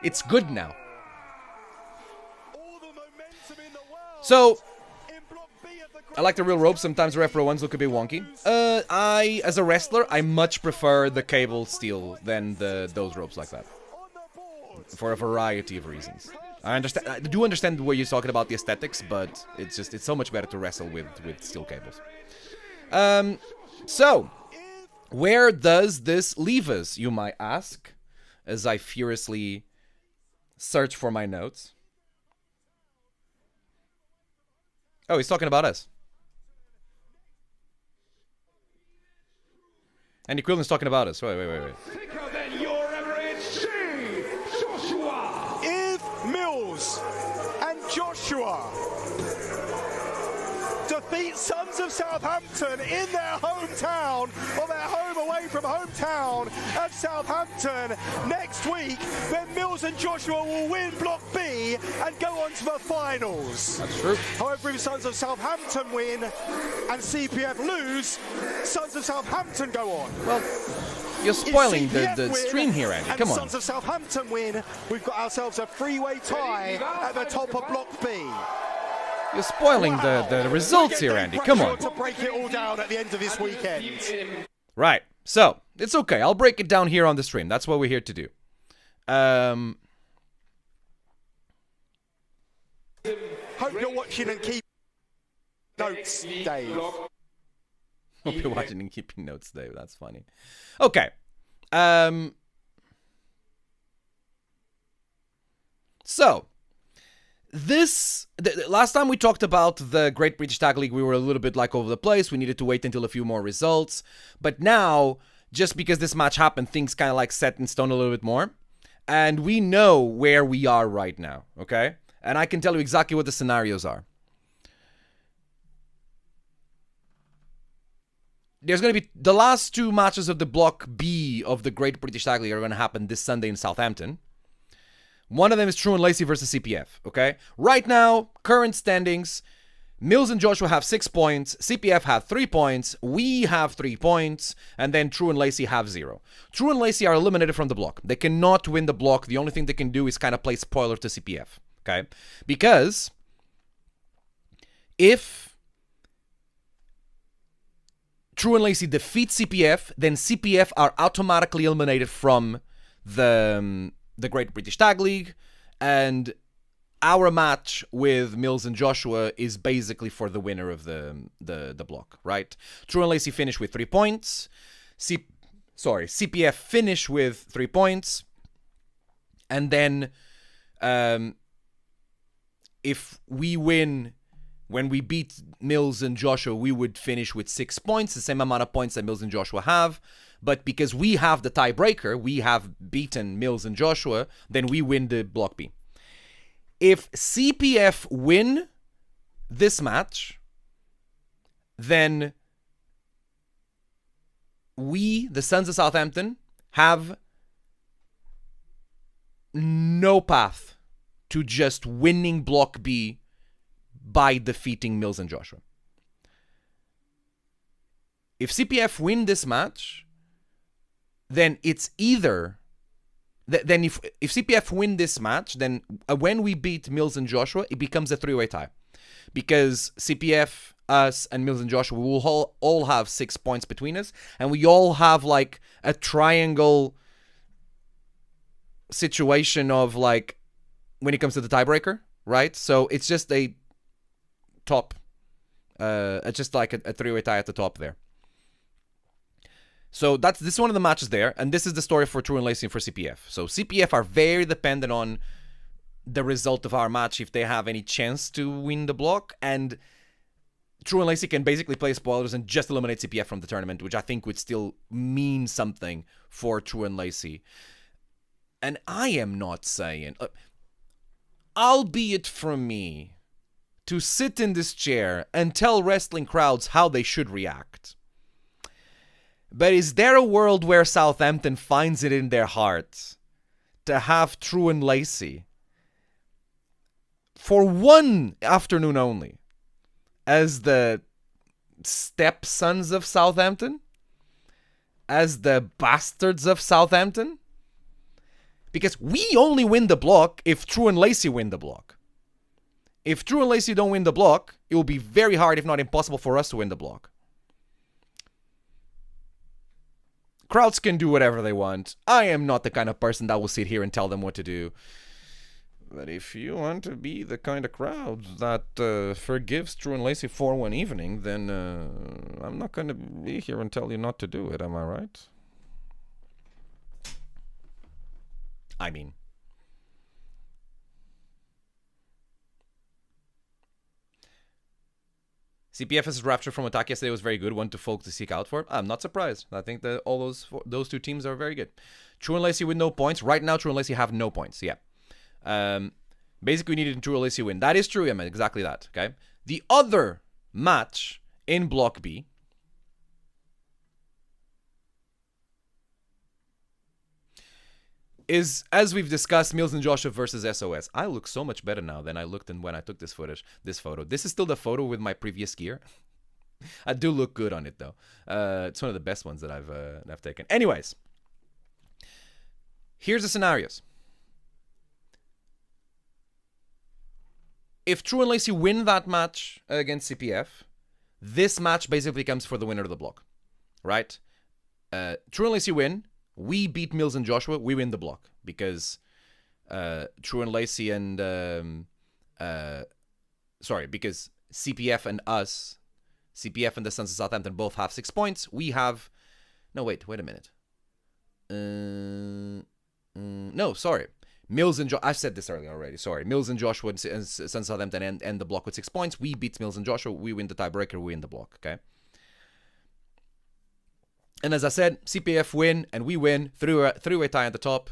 It's good now. So I like the real rope. Sometimes the RevPro ones look a bit wonky. As a wrestler, I much prefer the cable steel than those ropes like that, for a variety of reasons. I do understand where you're talking about the aesthetics, but it's so much better to wrestle with steel cables. So where does this leave us, you might ask, as I furiously search for my notes. Oh, he's talking about us. And Quillen's talking about us. Wait. Thicker than your average Jay Joshua. If Mills and Joshua defeat Sons of Southampton in their hometown, or their home away from hometown of Southampton next week, then Mills and Joshua will win Block B and go on to the finals. That's true. However, if Sons of Southampton win and CPF lose, Sons of Southampton go on. Well, you're spoiling the stream here, Andy. Come on. Sons of Southampton win, we've got ourselves a three-way tie at the top of Block B. You're spoiling the results here, Andy. Come on. To break it all down at the end of this weekend. Right. So, it's okay. I'll break it down here on the stream. That's what we're here to do. Hope you're watching and keep notes, Dave. Hope you're watching and keeping notes, Dave. That's funny. Okay. So, last time we talked about the Great British Tag League, we were a little bit like over the place. We needed to wait until a few more results. But now, just because this match happened, things kind of like set in stone a little bit more. And we know where we are right now, okay? And I can tell you exactly what the scenarios are. There's going to be the last two matches of the Block B of the Great British Tag League are going to happen this Sunday in Southampton. One of them is True and Lacey versus CPF, okay? Right now, current standings, Mills and Joshua have 6 points, CPF have 3 points, we have 3 points, and then True and Lacey have 0. True and Lacey are eliminated from the block. They cannot win the block. The only thing they can do is kind of play spoiler to CPF, okay? Because if True and Lacey defeat CPF, then CPF are automatically eliminated from the Great British Tag League, and our match with Mills and Joshua is basically for the winner of the block, right? True and Lacey finish with 3 points. CPF finish with 3 points, and then if we win, when we beat Mills and Joshua, we would finish with 6 points, the same amount of points that Mills and Joshua have. But because we have the tiebreaker, we have beaten Mills and Joshua, then we win the Block B. If CPF win this match, then we, the Sons of Southampton, have no path to just winning Block B by defeating Mills and Joshua. If CPF win this match, then it's either... Then if CPF win this match, then when we beat Mills and Joshua, it becomes a three-way tie. Because CPF, us, and Mills and Joshua, we will all have 6 points between us. And we all have like a triangle situation of like, when it comes to the tiebreaker, right? So it's just a top, it's just like a three-way tie at the top there. So this is one of the matches there, and this is the story for True and Lacey and for CPF. So CPF are very dependent on the result of our match if they have any chance to win the block, and True and Lacey can basically play spoilers and just eliminate CPF from the tournament, which I think would still mean something for True and Lacey. And I am not saying, albeit from me, to sit in this chair and tell wrestling crowds how they should react. But is there a world where Southampton finds it in their heart to have True and Lacey for one afternoon only as the stepsons of Southampton? As the bastards of Southampton? Because we only win the block if True and Lacey win the block. If True and Lacey don't win the block, it will be very hard, if not impossible, for us to win the block. Crowds can do whatever they want. I am not the kind of person that will sit here and tell them what to do. But if you want to be the kind of crowd that forgives True and Lacey for one evening, then I'm not going to be here and tell you not to do it, am I right? I mean, CPF's rapture from attack yesterday was very good, one to folk to seek out for. I'm not surprised. I think that all those two teams are very good. True and Lacey with no points. Right now, True and Lacey have no points. Yeah. Basically, we needed True and Lacey win. That is true, Emma. Exactly that. Okay. The other match in Block B is, as we've discussed, Mills and Joshua versus SOS. I look so much better now than I looked when I took this photo. This is still the photo with my previous gear. I do look good on it though. It's one of the best ones that I've taken. Anyways, here's the scenarios. If True and Lacey win that match against CPF, this match basically comes for the winner of the block, right? True and Lacey win. We beat Mills and Joshua. We win the block because True and Lacey and because CPF and us, CPF and the Sons of Southampton both have 6 points. We have wait a minute. No, sorry. Mills and I said this earlier already. Sorry, Mills and Joshua and Sons of Southampton end the block with 6 points. We beat Mills and Joshua. We win the tiebreaker. We win the block. Okay. And as I said, CPF win and we win three-way tie at the top.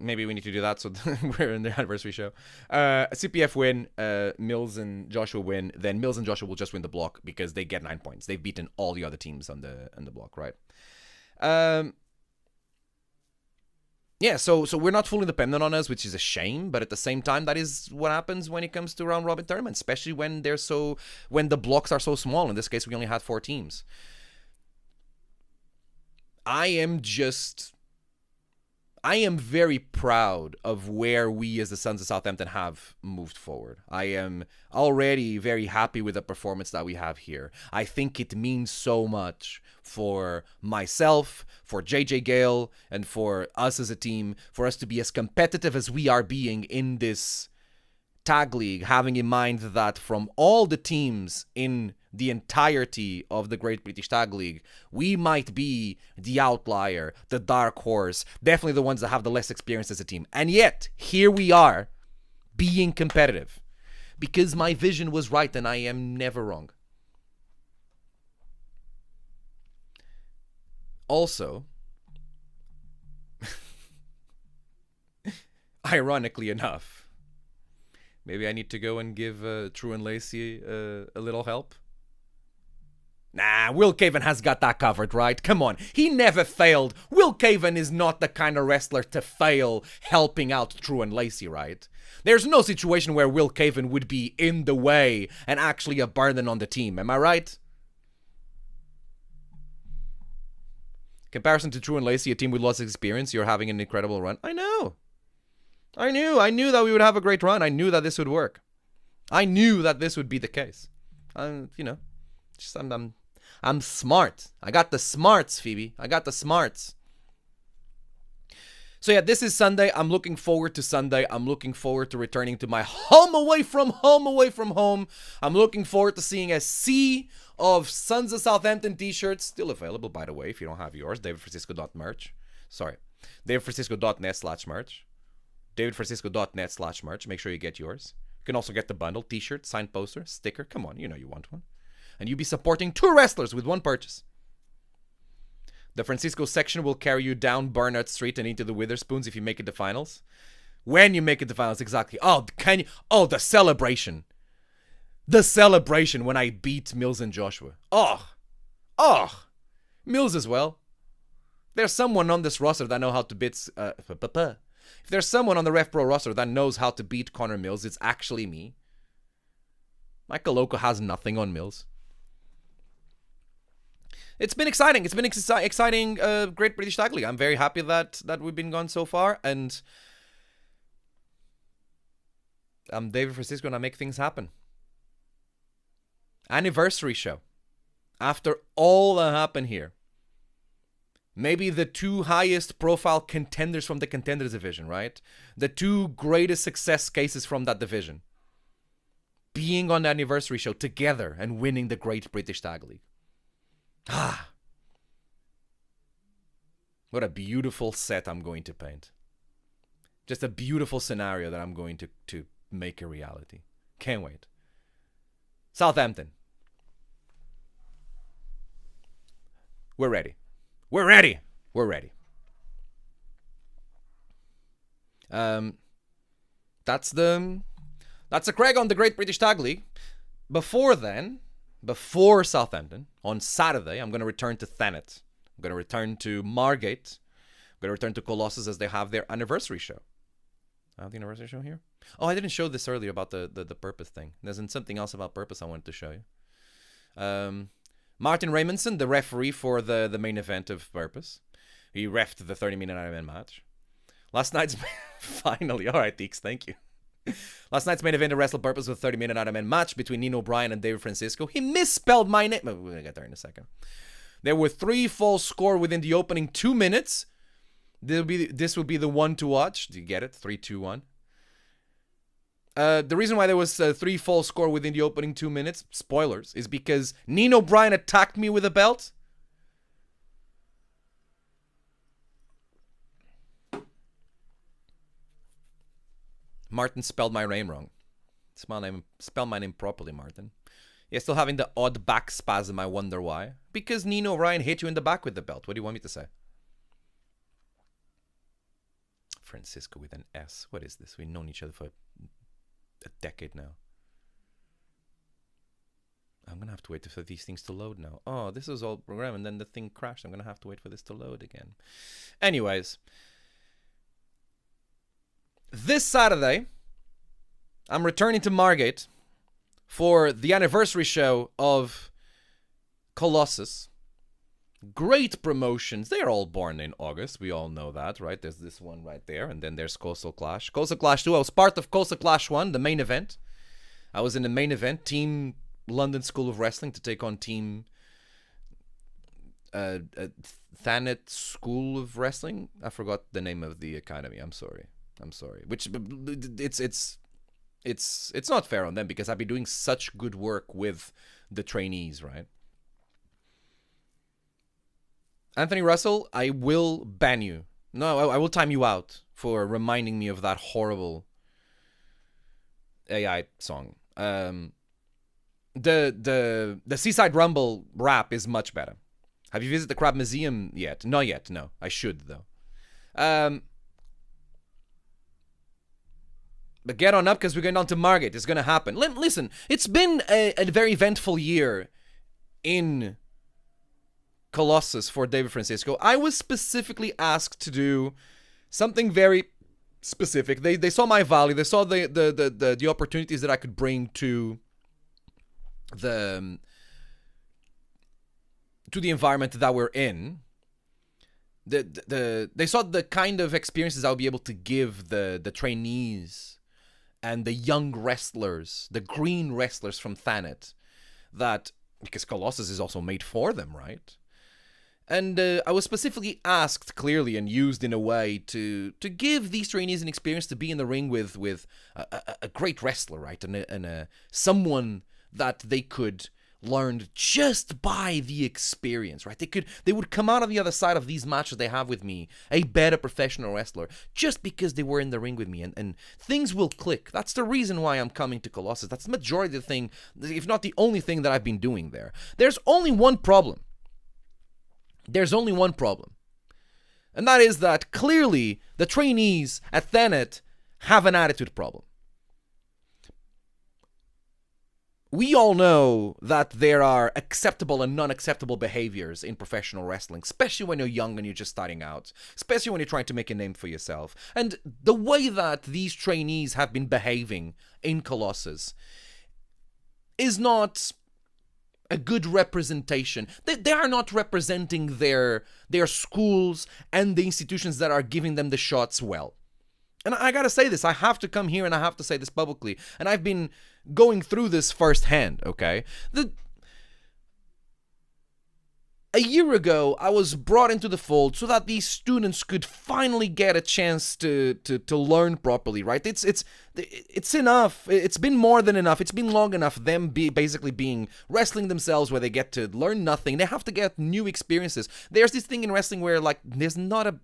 Maybe we need to do that so we're in the anniversary show. CPF win, Mills and Joshua win. Then Mills and Joshua will just win the block because they get 9 points. They've beaten all the other teams on the block, right? Yeah, so we're not fully dependent on us, which is a shame. But at the same time, that is what happens when it comes to round robin tournaments, especially when the blocks are so small. In this case, we only had 4 teams. I am very proud of where we as the Sons of Southampton have moved forward. I am already very happy with the performance that we have here. I think it means so much for myself, for JJ Gale, and for us as a team, for us to be as competitive as we are being in this tag league, having in mind that from all the teams in the entirety of the Great British Tag League, we might be the outlier, the dark horse, definitely the ones that have the less experience as a team. And yet, here we are, being competitive. Because my vision was right and I am never wrong. Also, ironically enough, maybe I need to go and give True and Lacey a little help. Nah, Will Caven has got that covered, right? Come on, he never failed. Will Caven is not the kind of wrestler to fail helping out True and Lacey, right? There's no situation where Will Caven would be in the way and actually a burden on the team, am I right? Comparison to True and Lacey, a team with lots of experience, you're having an incredible run. I know. I knew that we would have a great run. I knew that this would work. I knew that this would be the case. I'm smart. I got the smarts, Phoebe. I got the smarts. So yeah, this is Sunday. I'm looking forward to Sunday. I'm looking forward to returning to my home away from home. I'm looking forward to seeing a sea of Sons of Southampton t-shirts. Still available, by the way, if you don't have yours. DavidFrancisco.merch. Sorry. DavidFrancisco.net/merch. DavidFrancisco.net/merch. Make sure you get yours. You can also get the bundle, t-shirt, signed poster, sticker. Come on, you know you want one. And you'll be supporting 2 wrestlers with 1 purchase. The Francisco section will carry you down Barnard Street and into the Witherspoons if you make it to finals. When you make it to finals, exactly. Oh, can you? Oh, the celebration. The celebration when I beat Mills and Joshua. Oh, Mills as well. There's someone on this roster that know how to beat. If there's someone on the RevPro roster that knows how to beat Connor Mills, it's actually me. Michael Loco has nothing on Mills. It's been exciting. It's been exciting. Great British Tag League. I'm very happy that we've been gone so far, and I'm David Francisco, and I make things happen. Anniversary show. After all that happened here, maybe the two highest profile contenders from the contenders division, right? The two greatest success cases from that division. Being on the anniversary show together and winning the Great British Tag League. What a beautiful set I'm going to paint. Just a beautiful scenario that I'm going to make a reality. Can't wait. Southampton. We're ready. We're ready. We're ready. That's a Craig on the Great British Tag League. Before Southampton, on Saturday, I'm going to return to Thanet. I'm going to return to Margate. I'm going to return to Colossus as they have their anniversary show. I have the anniversary show here. Oh, I didn't show this earlier about the Purpose thing. There's something else about Purpose I wanted to show you. Martin Raymondson, the referee for the main event of Purpose. He refed the 30-minute Iron Man match. Last night's... Finally. All right, Deeks, thank you. Last night's main event of Wrestle Purpose was a 30-minute Iron Man match between Nino Bryan and David Francisco. He misspelled my name. We'll get there in a second. There were 3 falls scored within the opening 2 minutes. This will be the one to watch. Do you get it? 3, 2, 1. The reason why there was 3 falls scored within the opening 2 minutes, spoilers, is because Nino Bryan attacked me with a belt. Martin spelled my name wrong. Spell my name properly, Martin. You're still having the odd back spasm, I wonder why. Because Nino Bryan hit you in the back with the belt. What do you want me to say? Francisco with an S. What is this? We've known each other for a decade now. I'm going to have to wait for these things to load now. Oh, this is all programmed and then the thing crashed. I'm going to have to wait for this to load again. Anyways. This Saturday, I'm returning to Margate for the anniversary show of Colossus. Great promotions. They're all born in August. We all know that, right? There's this one right there, and then there's Coastal Clash. Coastal Clash 2, I was part of Coastal Clash 1, the main event. I was in the main event, Team London School of Wrestling to take on Team Thanet School of Wrestling. I forgot the name of the academy. I'm sorry. Which it's not fair on them because I've been doing such good work with the trainees, right? Anthony Russell, I will ban you. No, I will time you out for reminding me of that horrible AI song. The Seaside Rumble rap is much better. Have you visited the Crab Museum yet? Not yet, no. I should, though. But get on up because we're going down to Margate. It's going to happen. Listen, it's been a very eventful year in Colossus for David Francisco. I was specifically asked to do something very specific. They saw my value. They saw the opportunities that I could bring to the environment that we're in. They saw the kind of experiences I'll be able to give the trainees and the young wrestlers, the green wrestlers from Thanet, that because Colossus is also made for them, right? And I was specifically asked clearly and used in a way to give these trainees an experience to be in the ring with a great wrestler, right? And someone that they could learn just by the experience, right? They would come out on the other side of these matches they have with me a better professional wrestler just because they were in the ring with me, and things will click. That's the reason why I'm coming to Colossus. That's the majority of the thing, if not the only thing that I've been doing there. There's only one problem There's only one problem. And that is that clearly the trainees at Thanet have an attitude problem. We all know that there are acceptable and non-acceptable behaviors in professional wrestling, especially when you're young and you're just starting out, especially when you're trying to make a name for yourself. And the way that these trainees have been behaving in Colossus is not a good representation. They are not representing their schools and the institutions that are giving them the shots well. And I gotta say this, I have to come here and I have to say this publicly. And I've been going through this firsthand, okay? A year ago, I was brought into the fold so that these students could finally get a chance to learn properly, right? It's enough. It's been more than enough. It's been long enough them basically being wrestling themselves where they get to learn nothing. They have to get new experiences. There's this thing in wrestling where, like, there's not a...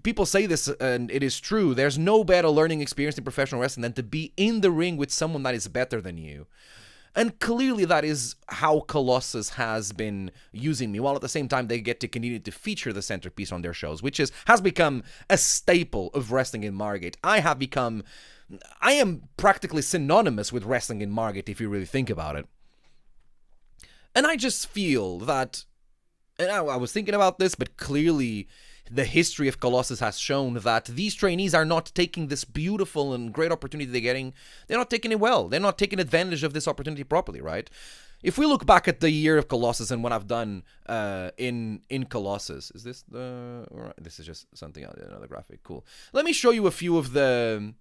people say this, and it is true. There's no better learning experience in professional wrestling than to be in the ring with someone that is better than you. And clearly that is how Colossus has been using me, while at the same time they get to continue to feature the centerpiece on their shows, which has become a staple of wrestling in Margate. I am practically synonymous with wrestling in Margate, if you really think about it. And I just feel that, and I was thinking about this, but clearly the history of Colossus has shown that these trainees are not taking this beautiful and great opportunity they're getting. They're not taking it well. They're not taking advantage of this opportunity properly, right? If we look back at the year of Colossus and what I've done in Colossus, is this the... This is just something else, another graphic. Cool. Let me show you a few of the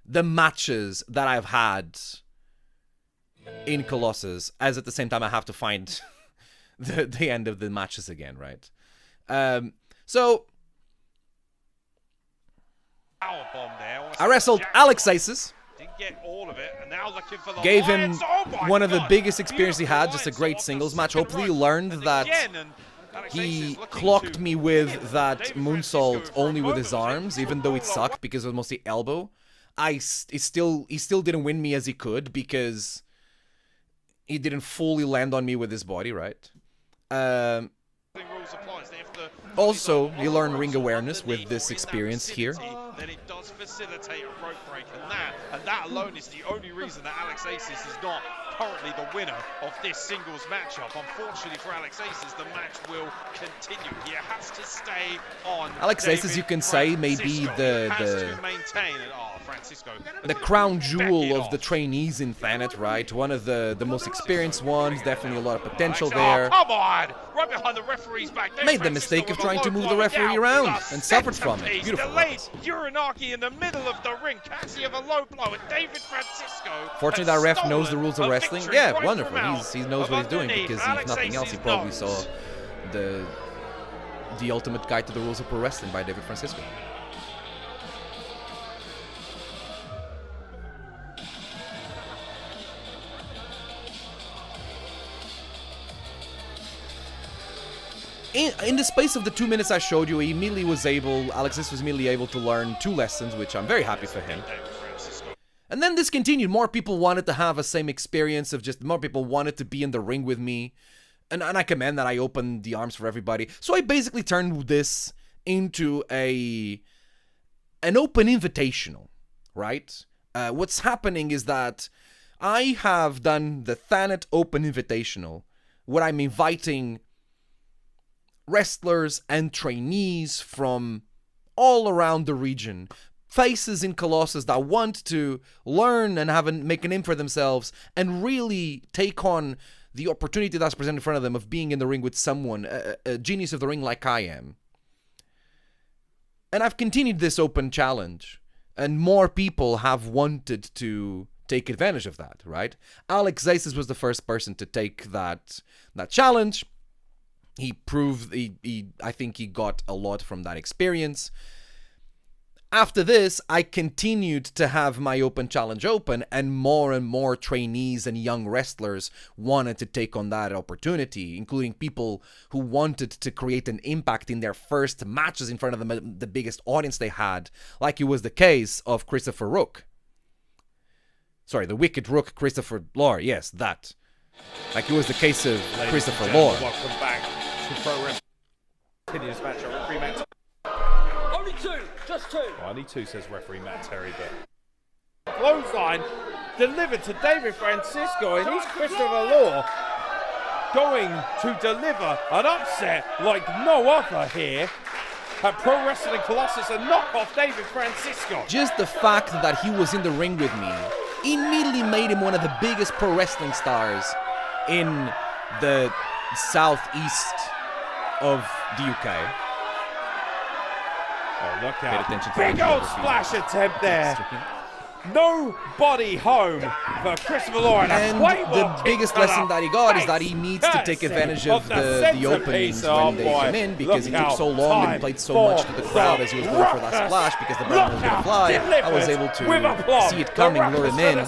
matches that I've had in Colossus, as at the same time I have to find the end of the matches again, right? So I wrestled Alex Aces. Gave him one of the biggest experiences he had, just a great singles match. Hopefully you learned that he clocked me with that moonsault only with his arms, even though it sucked because it was mostly elbow. He still didn't win me as he could because he didn't fully land on me with his body, right? Also, you learn ring awareness with this experience here. Then it does facilitate a rope break, and that alone is the only reason that Alex Aces is not currently the winner of this singles matchup. Unfortunately for Alex Aces, the match will continue. He has to stay on. Alex Aces, you can say, may be the crown jewel of the trainees in Thanet, right? One of the most experienced ones, definitely a lot of potential there. Come on! Right behind the referee's back. Made the mistake of trying to move the referee around and suffered from it. Beautiful. Uranaki in the middle of the ring. Cassie of a low blow at David Francisco. Fortunately, that ref knows the rules of wrestling. Yeah, wonderful. He knows what he's doing, because if nothing else, he probably saw the ultimate guide to the rules of pro wrestling by David Francisco. In the space of the 2 minutes I showed you, Alexis was immediately able to learn 2 lessons, which I'm very happy for him. And then this continued. More people wanted to have the same experience of just, more people wanted to be in the ring with me. And I commend that I opened the arms for everybody. So I basically turned this into an open invitational, right? What's happening is that I have done the Thanet Open Invitational, where I'm inviting wrestlers and trainees from all around the region, faces in Colossus that want to learn and make a name for themselves and really take on the opportunity that's presented in front of them of being in the ring with someone, a genius of the ring like I am. And I've continued this open challenge, and more people have wanted to take advantage of that, right? Alex Aces was the first person to take that challenge. He proved, I think he got a lot from that experience. After this, I continued to have my open challenge open, and more trainees and young wrestlers wanted to take on that opportunity, including people who wanted to create an impact in their first matches in front of the biggest audience they had, like it was the case of Christopher Rook. Sorry, the Wicked Rook, Christopher Lore, yes, that. Like it was the case of Christopher Lore. Welcome back Pro Wrestling. Continue this match. Referee Matt. Only two, just two. Well, only two, says referee Matt Terry, but clothesline delivered to David Francisco, and he's Christopher Law going to deliver an upset like no other here at Pro Wrestling Colossus and knock off David Francisco. Just the fact that he was in the ring with me immediately made him one of the biggest pro wrestling stars in the southeast of the UK. Oh, look Pay out. attention to Big the old referee. splash attempt there. Nobody home for Christopher Law. And the biggest lesson that he got is that he needs to take advantage of the openings when they come in, because he took so long and played so much to the crowd as he was going for that splash, because the ball was going to fly. I was able to see it coming, lure him in.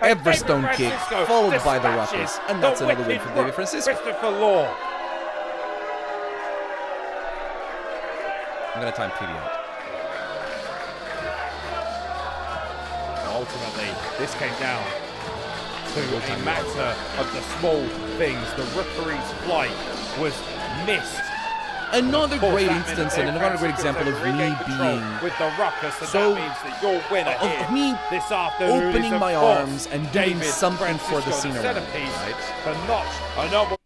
Everstone kick, followed by the ruckus, and that's another win for David Francisco. Christopher Law. I'm going to time TV out. Ultimately, this came down to a matter of the small things. The referee's flight was missed. Another great instance and another great example of me being with the ruckus, and so that means that your winner here of me this afternoon opening is, my of course, arms and doing David something for the Francisco, scene around, centerpiece right? to notch another.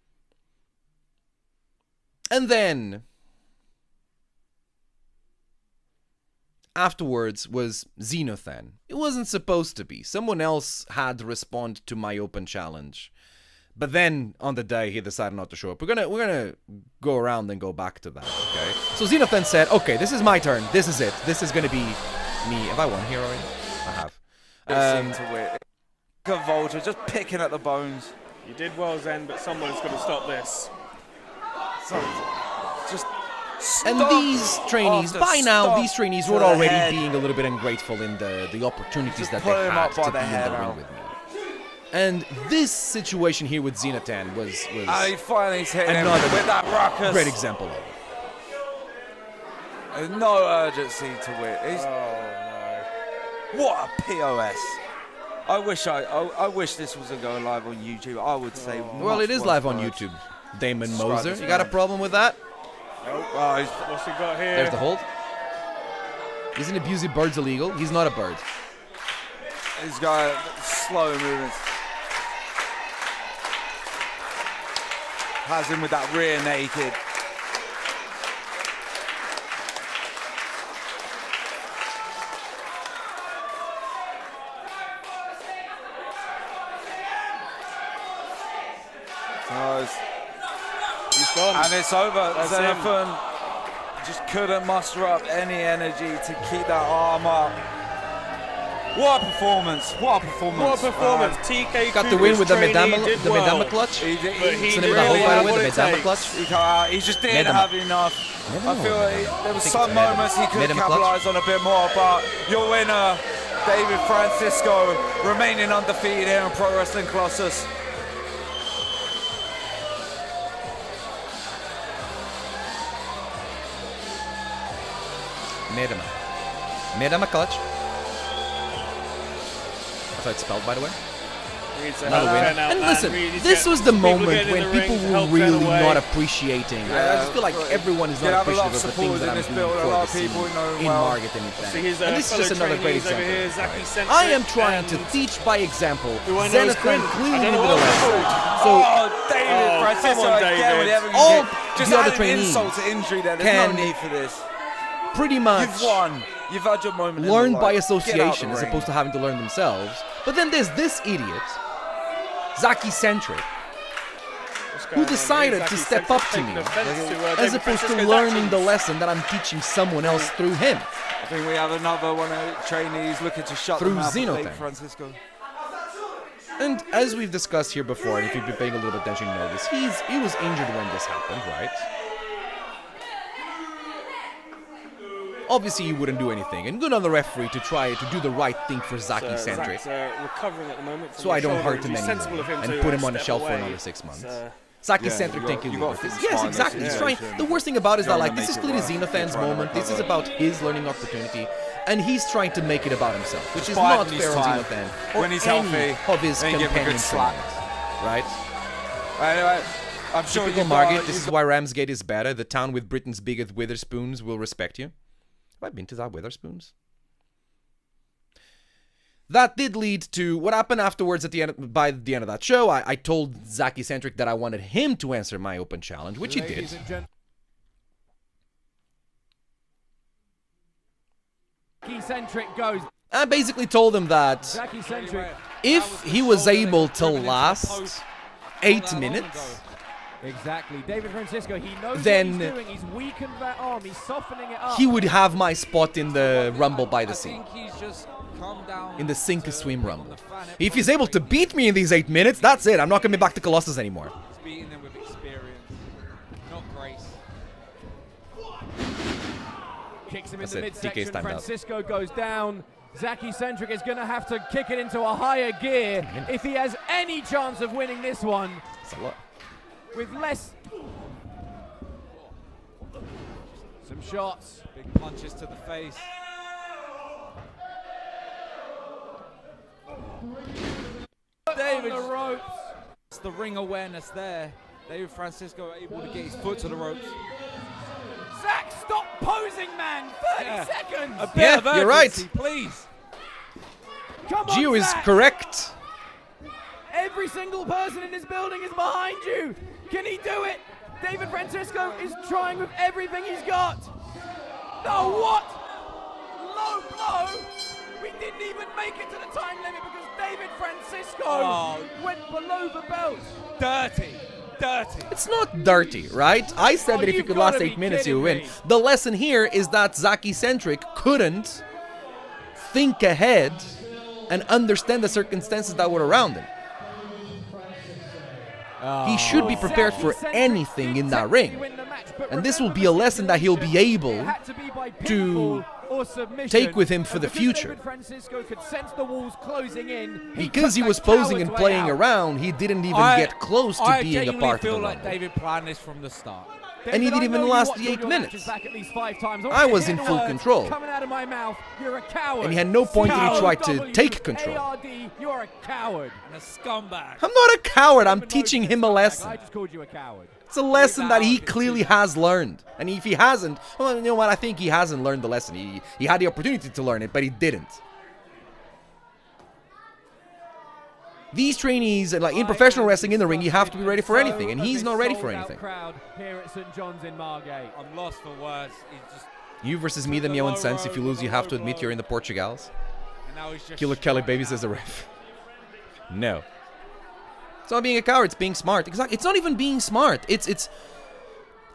And then afterwards was Xenothan. It wasn't supposed to be. Someone else had to respond to my open challenge. But then on the day he decided not to show up. We're gonna go around and go back to that, okay? So Xenothan said, okay, this is my turn. This is it. This is gonna be me. Have I won here already? I have. To win. Good Vulture, just picking at the bones. You did well, Zen, but someone's got to stop this. So, just And stop these trainees, after by now, stop these trainees to were the already head. being a little bit ungrateful in the opportunities Just that they pull him had up by to the be in hair the ring out. with me. And this situation here with Xenothan was he finally hit him another with that ruckus. great example of it. There's no urgency to win. What a POS. I wish this was going live on YouTube. I would say. Well, it is live on YouTube. Damon Moser, you got a problem with that? What's he got here? There's the hold. Isn't abusing birds illegal? He's not a bird. He's got slow movements. Has him with that rear naked. He's gone. And it's over. That's Xenophan just couldn't muster up any energy to keep that arm up. What a performance. What a performance. What a performance. TK Got the win with the Medama clutch. He What's the name of that hold, by the way? The Medama clutch? He just didn't Medama. have enough. I feel like there was some moments he could Medama capitalize on a bit more, but your winner, David Francisco, remaining undefeated here in Pro Wrestling Colossus. Medama clutch. That's how it's spelled, by the way. Another win. And listen, this was the moment when people were really not appreciating. I just feel like everyone is not appreciative of the things that I'm doing for the scene in Margate and Ethan. And this is just another great example. Right? I am trying to teach by example. Xenothan clearly needed a lesson. So, David Francisco come on, again with David. everything. all Just the other adding trainees insult to injury there. There's no can need for this. pretty much You've won. You've had your moment. learn by Get out association the as ring. opposed to having to learn themselves. But then there's this idiot, Zaki Centric, who decided to step up to me as opposed to learning the lesson that I'm teaching someone else through him. I think we have another one of the trainees looking to shut Through them out. Xenothan. David Francisco. And as we've discussed here before, and if you've been paying a little bit attention, you know this, he was injured when this happened, right? Obviously, he wouldn't do anything, and good on the referee to try to do the right thing for Zaki Centric, Zach's recovering at the moment. so I don't hurt him anymore and put him on a shelf for another 6 months. Zaki Centric, thank you, Lucas. Yes, exactly. He's trying. The worst thing about it is that, like, this is clearly Xenothan's moment. This is about his learning opportunity, and he's trying to make it about himself, which is not fair on Xenothan or When he's any healthy, of his then give him a good companions, slap. right? Anyway, I'm sure Typical you Margate, this is why Ramsgate is better. The town with Britain's biggest Witherspoons will respect you. Have I been to that Witherspoons? That did lead to what happened afterwards at the end. By the end of that show, I told Zach Eccentric that I wanted him to answer my open challenge, which he did. Eccentric goes. I basically told him that Zach Eccentric. if he was able to last 8 minutes, Exactly. David Francisco, he knows then what he's doing. He's weakened that arm. He's softening it up. he would have my spot in the Rumble by the Sea. I think he's just calmed down In the Sink or Swim Rumble. If he's able to beat me in these 8 minutes, that's it. I'm not coming back to Colossus anymore. He's beating them with experience, not grace. Kicks him in That's the it. midsection. TK's timed out. Francisco goes down. Zach Eccentric is going to have to kick it into a higher gear if he has any chance of winning this one. That's a lot. With less. Some shots. Big punches to the face. David, On the ropes. it's the ring awareness there. David Francisco able to get his foot to the ropes. Zach, stop posing, man. 30 seconds. A bit Yeah, of you're right. urgency, please. Come on, Gio is Zach. correct. Every single person in this building is behind you. Can he do it? David Francisco is trying with everything he's got. No, what? Low blow. We didn't even make it to the time limit because David Francisco went below the belt. Dirty. It's not dirty, right? I said that if you you've could last gotta 8 be minutes, you kidding win. me. The lesson here is that Zach Eccentric couldn't think ahead and understand the circumstances that were around him. He should be prepared for anything in that ring. And this will be a lesson that he'll be able to take with him for the future. David Francisco could sense the walls closing in. Because he was posing and playing around, he didn't even get close to being a part of the feel like Rumble. David planned this from the start. And he didn't even last the 8 minutes. I was in full control. Coming out of my mouth, you're a coward. And he had no point that he tried to take control. ARD, you're a coward. And a scumbag. I'm not a coward, I'm teaching him a lesson. I just called you a coward. It's a lesson that he clearly has learned. And if he hasn't, well, you know what, I think he hasn't learned the lesson. He had the opportunity to learn it, but he didn't. These trainees, like in professional wrestling in the ring, you have to be ready for anything, and he's not ready for anything. Crowd here at St. John's in Margate. I'm lost for words. He's just, You versus me, the Mio and Sense. If you lose, you have to admit you're in the Portugals. and now he's just Killer Kelly Baby says the ref. No. It's not being a coward, it's being smart. Exactly. It's not even being smart. It's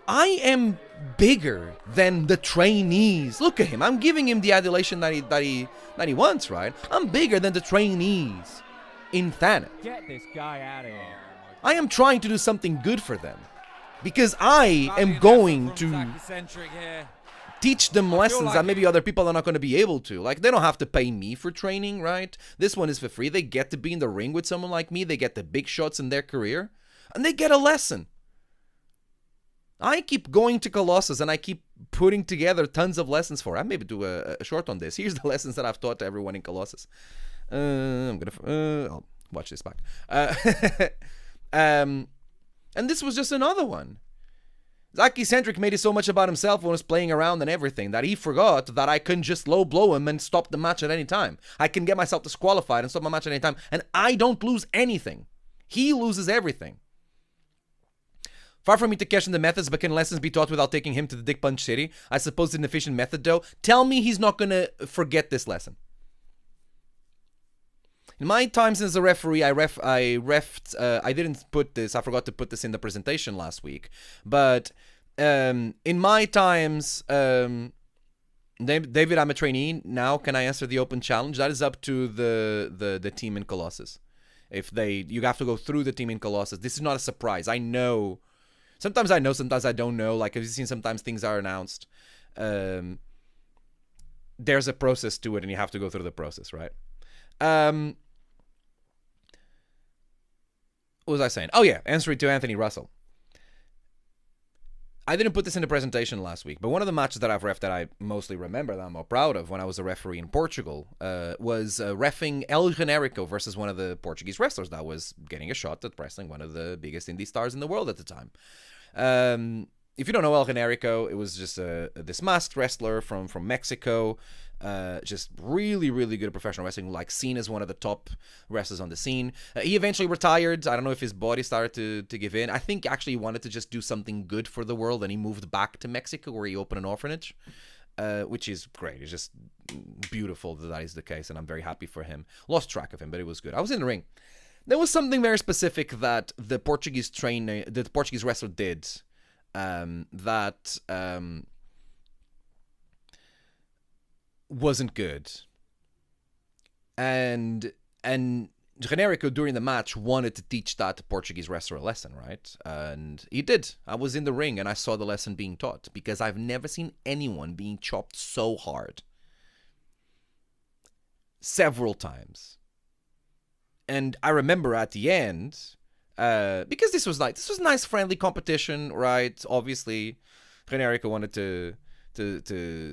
I am bigger than the trainees. Look at him. I'm giving him the adulation that he wants, right? I'm bigger than the trainees in Thanet. Get this guy out of here. I am trying to do something good for them. Because I am going to eccentric here. teach them lessons like that maybe other people are not going to be able to. Like, they don't have to pay me for training, right? This one is for free. They get to be in the ring with someone like me. They get the big shots in their career. And they get a lesson. I keep going to Colossus and I keep putting together tons of lessons for it. I maybe do a short on this. Here's the lessons that I've taught to everyone in Colossus. I'll watch this back. And this was just another one. Zach Eccentric made it so much about himself when he was playing around and everything that he forgot that I couldn't just low blow him and stop the match at any time. I can get myself disqualified and stop my match at any time, and I don't lose anything. He loses everything. Far from me to question the methods, but can lessons be taught without taking him to the Dick Punch City? I suppose it's an efficient method, though. Tell me he's not going to forget this lesson. In my times as a referee, I didn't put this, I forgot to put this in the presentation last week, but in my times, David, I'm a trainee now. Can I answer the open challenge? That is up to the team in Colossus. You have to go through the team in Colossus. This is not a surprise. I know. Sometimes I know, sometimes I don't know. Like, have you seen sometimes things are announced? There's a process to it, and you have to go through the process, right? What was I saying? Oh yeah, answering to Anthony Russell. I didn't put this in the presentation last week, but one of the matches that I've reffed that I mostly remember that I'm more proud of when I was a referee in Portugal was reffing El Generico versus one of the Portuguese wrestlers that was getting a shot at wrestling one of the biggest indie stars in the world at the time. If you don't know El Generico, it was just this masked wrestler from Mexico. Just really, really good at professional wrestling, like seen as one of the top wrestlers on the scene. He eventually retired. I don't know if his body started to give in. I think actually he wanted to just do something good for the world, and he moved back to Mexico where he opened an orphanage, which is great. It's just beautiful that is the case, and I'm very happy for him. Lost track of him, but it was good. I was in the ring. There was something very specific that the Portuguese wrestler did that wasn't good. And Generico during the match wanted to teach that Portuguese wrestler a lesson, right? And he did. I was in the ring and I saw the lesson being taught, because I've never seen anyone being chopped so hard. Several times. And I remember at the end, because this was nice friendly competition, right? Obviously, Generico wanted to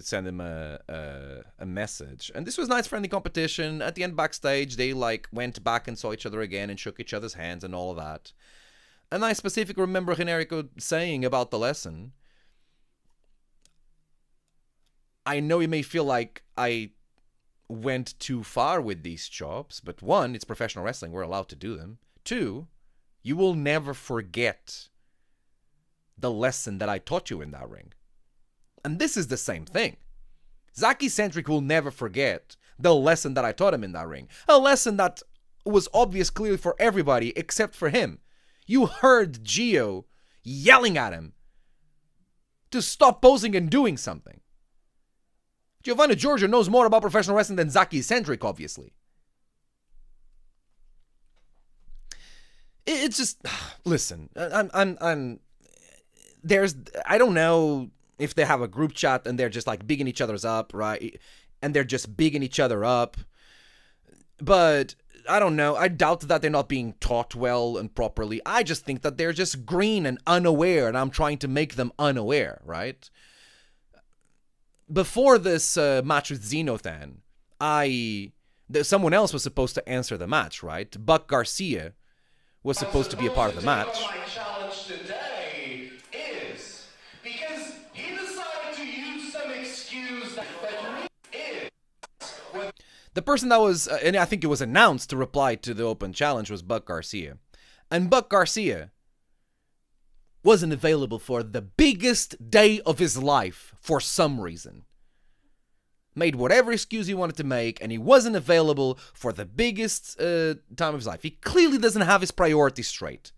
send him a message, and this was nice friendly competition. At the end, backstage, they like went back and saw each other again and shook each other's hands and all of that. And I specifically remember Generico saying about the lesson, I know you may feel like I went too far with these chops, but one, it's professional wrestling, we're allowed to do them. Two, you will never forget the lesson that I taught you in that ring. And this is the same thing. Zaki Centric will never forget the lesson that I taught him in that ring. A lesson that was obvious clearly for everybody except for him. You heard Gio yelling at him to stop posing and doing something. Giovanni Giorgio knows more about professional wrestling than Zaki Centric, obviously. It's just, listen, I don't know if they have a group chat and they're just like bigging each other's up, right? And they're just bigging each other up. But I don't know. I doubt that they're not being taught well and properly. I just think that they're just green and unaware, and I'm trying to make them unaware, right? Before this match with Xenothan, someone else was supposed to answer the match, right? Buck Garcia was supposed to be a part of the match. My challenge today is because he decided to use some excuse that is. The person that was, and I think it was announced to reply to the open challenge, was Buck Garcia. And Buck Garcia wasn't available for the biggest day of his life for some reason. Made whatever excuse he wanted to make, and he wasn't available for the biggest time of his life. He clearly doesn't have his priorities straight.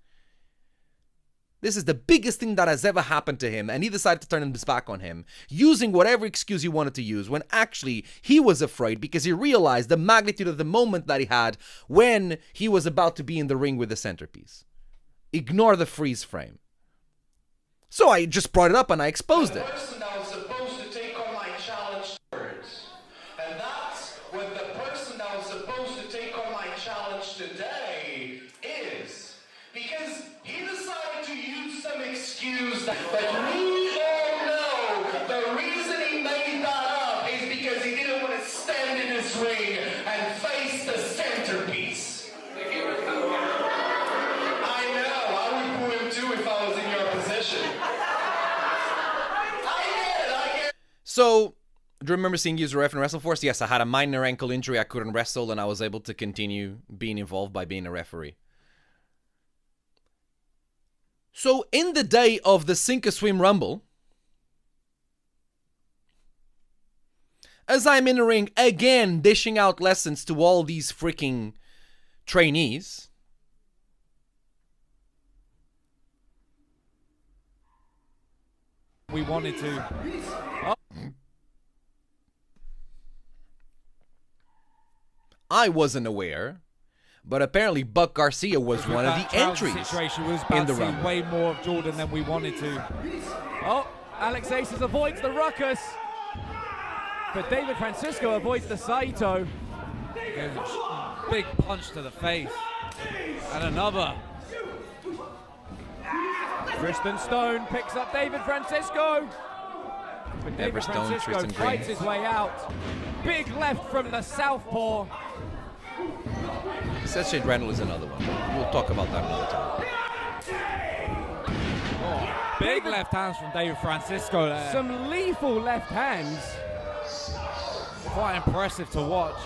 This is the biggest thing that has ever happened to him, and he decided to turn his back on him, using whatever excuse he wanted to use, when actually he was afraid because he realized the magnitude of the moment that he had when he was about to be in the ring with the centerpiece. Ignore the freeze frame. So I just brought it up and I exposed it. But we all know the reason he made that up is because he didn't want to stand in his ring and face the centerpiece. I know, I would boo him too if I was in your position. I get it. So, do you remember seeing you as a ref in WrestleForce? Yes, I had a minor ankle injury, I couldn't wrestle, and I was able to continue being involved by being a referee. So, in the day of the Sink or Swim Rumble, as I'm in the ring, again, dishing out lessons to all these freaking trainees, we wanted to... I wasn't aware, but apparently Buck Garcia was one of the entries in the Rumble. Way more of Jordan than we wanted to. Oh, Alex Aces avoids the ruckus, but David Francisco avoids the Saito. Big punch to the face, and another. Tristan Stone picks up David Francisco. But Never David Stone, Francisco Tristan Green. fights his way out. Big left from the southpaw. Seth Randall is another one. We'll talk about that another time. Big left hands from David Francisco there. Some lethal left hands. Quite impressive to watch.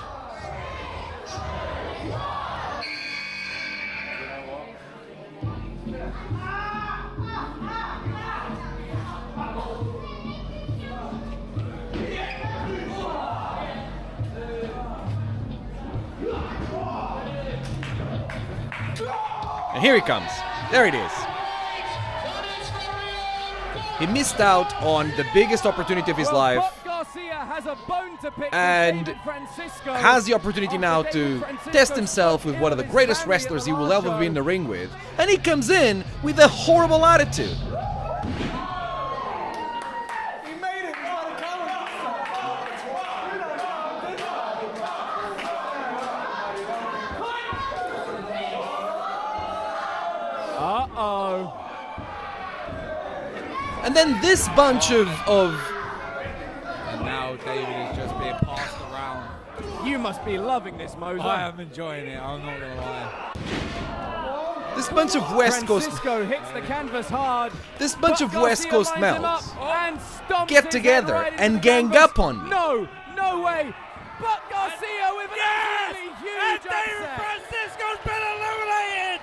And here he comes. There it is. He missed out on the biggest opportunity of his life Buck Garcia has a bone to pick with and David Francisco. has the opportunity now After to David Francisco test himself with one of the his greatest family at wrestlers the he will last ever be in show. the ring with. And he comes in with a horrible attitude. Uh-oh. And then this bunch of And now David is just being passed around. You must be loving this, Moser. I am enjoying it, I'm not gonna lie. this bunch of West Coast Francisco hits the canvas hard. this bunch Buck of West Garcia Coast lines him males up and stomps get his together head right into and the gang canvas. up on me. No, no way. Buck Garcia with an absolutely huge upset. Francisco's been eliminated!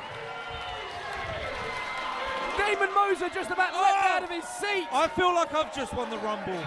Damon Moser just about leapt out of his seat. I feel like I've just won the Rumble.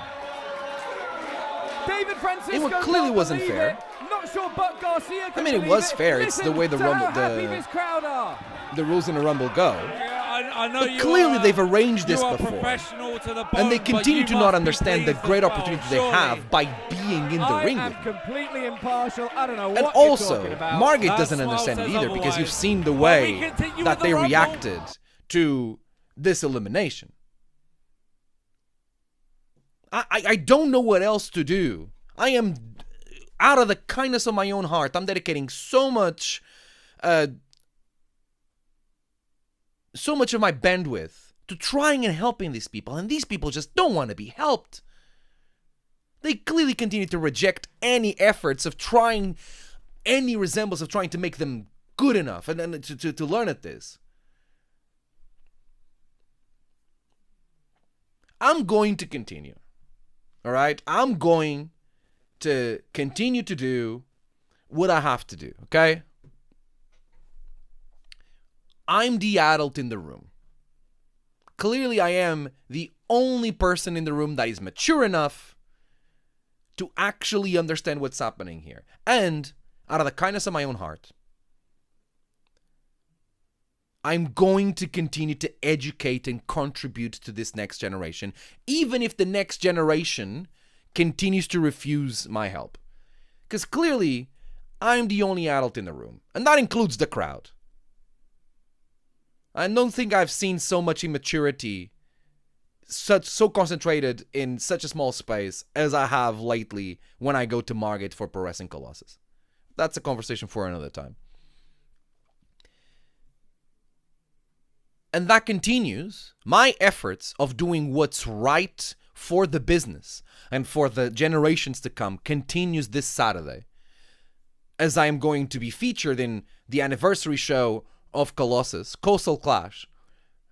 David Francisco It clearly can't wasn't believe fair. it. Not sure Buck Garcia can I mean, it believe was it. fair. It's the Listen way the to Rumble- how happy the- this crowd are. The rules in the Rumble go. Yeah, I know But you clearly are, they've arranged you this are before. professional to the bone, And they but continue you to must not be understand the pleased great as well, opportunity they surely. have by being in the I ring am with them. completely impartial. I don't know what And you're also, talking about. Margaret That doesn't Swell understand it says either because you've otherwise. seen the But way we continue that with the they Rumble. reacted to this elimination. I don't know what else to do. I am, out of the kindness of my own heart, I'm dedicating so much of my bandwidth to trying and helping these people, and these people just don't want to be helped. They clearly continue to reject any efforts of trying, any resemblance of trying to make them good enough and to learn at this. I'm going to continue. All right? I'm going to continue to do what I have to do, okay? I'm the adult in the room. Clearly, I am the only person in the room that is mature enough to actually understand what's happening here. And, out of the kindness of my own heart, I'm going to continue to educate and contribute to this next generation, even if the next generation continues to refuse my help. Because clearly, I'm the only adult in the room, and that includes the crowd. I don't think I've seen so much immaturity, so concentrated in such a small space as I have lately when I go to Margate for Pro Wrestling Colossus. That's a conversation for another time. And that continues. My efforts of doing what's right for the business and for the generations to come continues this Saturday, as I am going to be featured in the anniversary show of Colossus, Coastal Clash,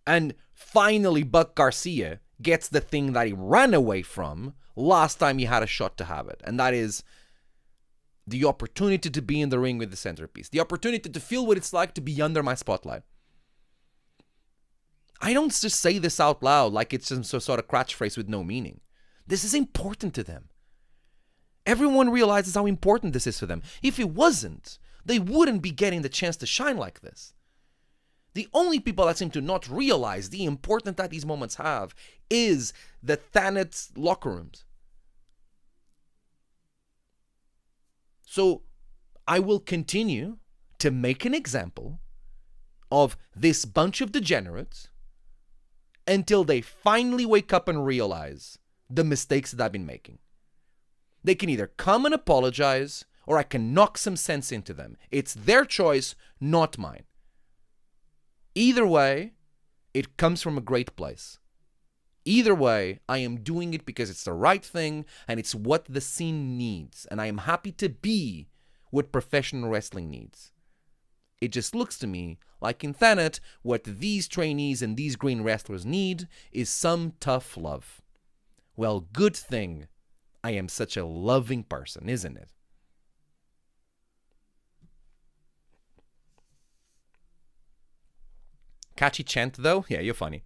and finally Buck Garcia gets the thing that he ran away from last time he had a shot to have it, and that is the opportunity to be in the ring with the centerpiece, the opportunity to feel what it's like to be under my spotlight. I don't just say this out loud like it's some sort of catchphrase with no meaning. This is important to them. Everyone realizes how important this is for them. If it wasn't, they wouldn't be getting the chance to shine like this. The only people that seem to not realize the importance that these moments have is the Thanet locker rooms. So I will continue to make an example of this bunch of degenerates until they finally wake up and realize the mistakes that I've been making. They can either come and apologize, or I can knock some sense into them. It's their choice, not mine. Either way, it comes from a great place. Either way, I am doing it because it's the right thing and it's what the scene needs. And I am happy to be what professional wrestling needs. It just looks to me like in Thanet, what these trainees and these green wrestlers need is some tough love. Well, good thing I am such a loving person, isn't it? Catchy chant, though? Yeah, you're funny.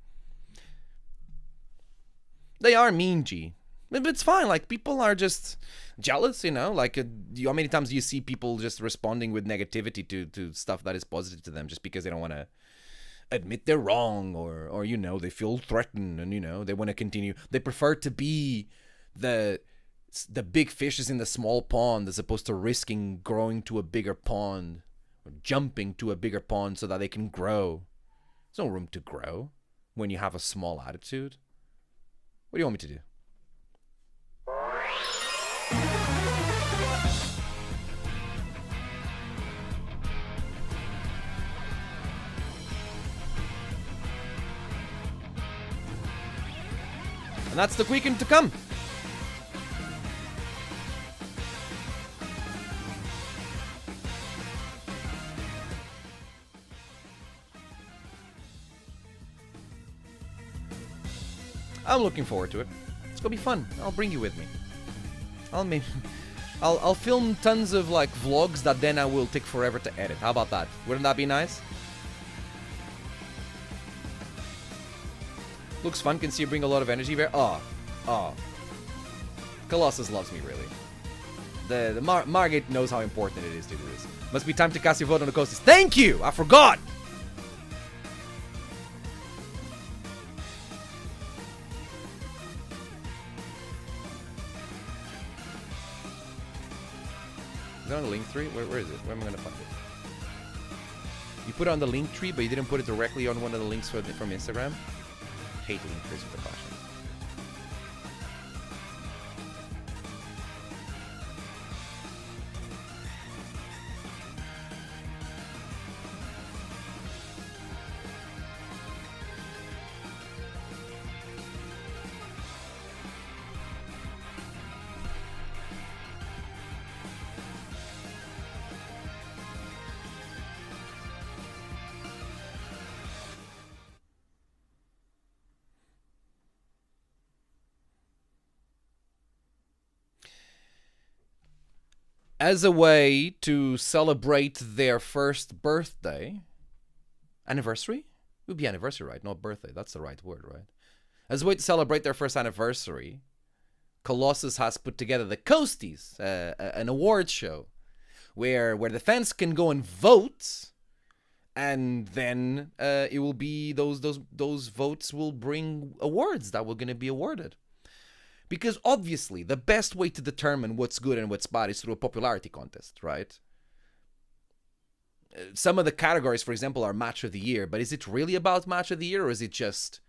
They are mean, G. But it's fine. Like, people are just jealous, you know? Like, how many times do you see people just responding with negativity to stuff that is positive to them just because they don't want to admit they're wrong or, you know, they feel threatened and, you know, they want to continue. They prefer to be the big fishes in the small pond as opposed to risking growing to a bigger pond or jumping to a bigger pond so that they can grow. There's no room to grow when you have a small attitude. What do you want me to do? And that's the weekend to come. I'm looking forward to it. It's gonna be fun. I'll bring you with me. I'll film tons of like vlogs that then I will take forever to edit. How about that? Wouldn't that be nice? Looks fun. Can see you bring a lot of energy there. Oh. Colossus loves me really. The Margate knows how important it is to do this. Must be time to cast your vote on the Colossus. Thank you. I forgot. Is it on the link tree? Where is it? Where am I gonna find it? You put it on the link tree, but you didn't put it directly on one of the links from Instagram? Hate link trees with a passion. As a way to celebrate their first birthday, anniversary? It would be anniversary, right? Not birthday. That's the right word, right? As a way to celebrate their first anniversary, Colossus has put together the Coasties, an awards show, where the fans can go and vote, and then it will be those votes will bring awards that were going to be awarded. Because obviously, the best way to determine what's good and what's bad is through a popularity contest, right? Some of the categories, for example, are Match of the Year, but is it really about Match of the Year, or is it just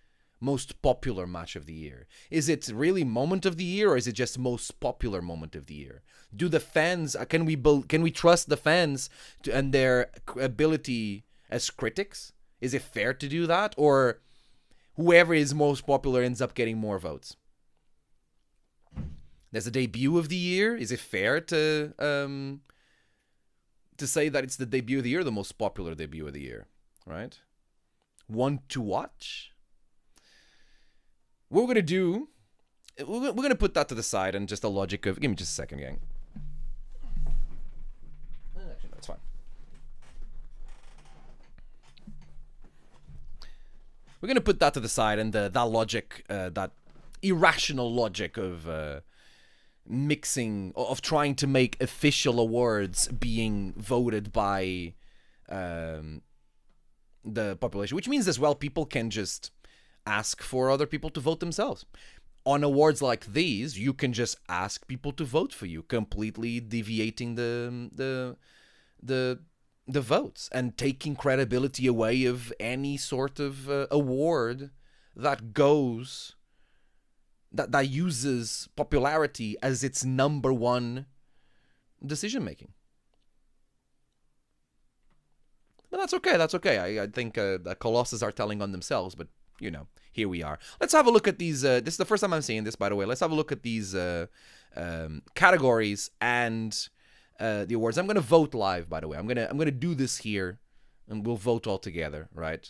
most popular Match of the Year? Is it really Moment of the Year, or is it just most popular Moment of the Year? Do the fans, can we trust the fans and their ability as critics? Is it fair to do that, or whoever is most popular ends up getting more votes? There's a debut of the year. Is it fair to say that it's the debut of the year, the most popular debut of the year, right? One to watch. What we're gonna do, we're gonna put that to the side and just the logic of. Give me just a second, gang. Actually, no, it's fine. We're gonna put that to the side and that logic, that irrational logic of. Mixing of trying to make official awards being voted by the population, which means as well people can just ask for other people to vote themselves. On awards like these, you can just ask people to vote for you, completely deviating the votes and taking credibility away of any sort of award that goes. That uses popularity as its number one decision making. No, that's okay. That's okay. I think the Colossus are telling on themselves, but you know, here we are. Let's have a look at these. This is the first time I'm seeing this, by the way. Let's have a look at these categories and the awards. I'm gonna vote live, by the way. I'm gonna do this here, and we'll vote all together, right?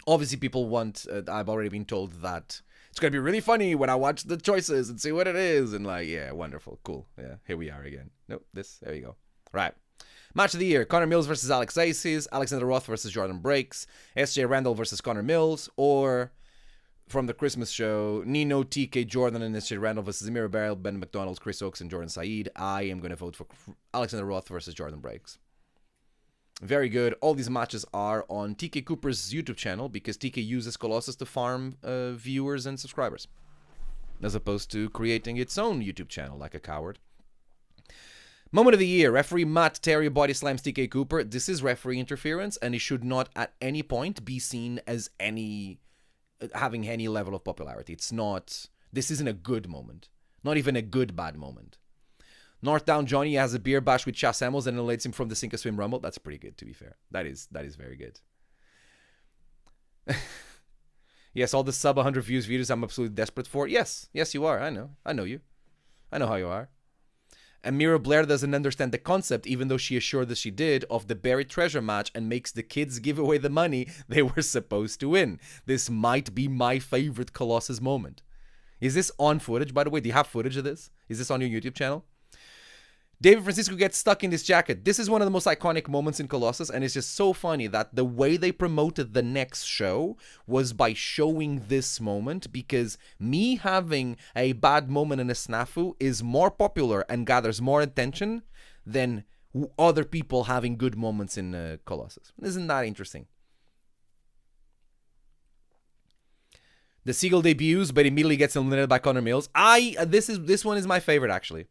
Obviously, people want. I've already been told that it's gonna be really funny when I watch the choices and see what it is, and like, yeah, wonderful, cool. Yeah, here we are again. Nope, there you go. Right. Match of the year: Connor Mills versus Alex Aces, Alexander Roth versus Jordan Breaks, SJ Randall versus Connor Mills, or from the Christmas show, Nino, TK, Jordan, and SJ Randall versus Amira Barrel, Ben McDonald, Chris Oakes, and Jordan Saeed. I am going to vote for Alexander Roth versus Jordan Breaks. Very good. All these matches are on TK Cooper's YouTube channel because TK uses Colossus to farm viewers and subscribers, as opposed to creating its own YouTube channel like a coward. Moment of the year: referee Matt Terry body slams TK Cooper. This is referee interference, and it should not at any point be seen as having any level of popularity. It's not. This isn't a good moment. Not even a good bad moment. Northdown Johnny has a beer bash with Chas Samuels and eliminates him from the Sink or Swim Rumble. That's pretty good, to be fair. That is very good. Yes, all the sub 100 views videos I'm absolutely desperate for. Yes, you are. I know you. I know how you are. And Mira Blair doesn't understand the concept, even though she assured us she did, of the buried treasure match and makes the kids give away the money they were supposed to win. This might be my favorite Colossus moment. Is this on footage, by the way? Do you have footage of this? Is this on your YouTube channel? David Francisco gets stuck in this jacket. This is one of the most iconic moments in Colossus, and it's just so funny that the way they promoted the next show was by showing this moment, because me having a bad moment in a snafu is more popular and gathers more attention than other people having good moments in Colossus. Isn't that interesting? The Seagull debuts, but immediately gets eliminated by Connor Mills. This one is my favorite, actually.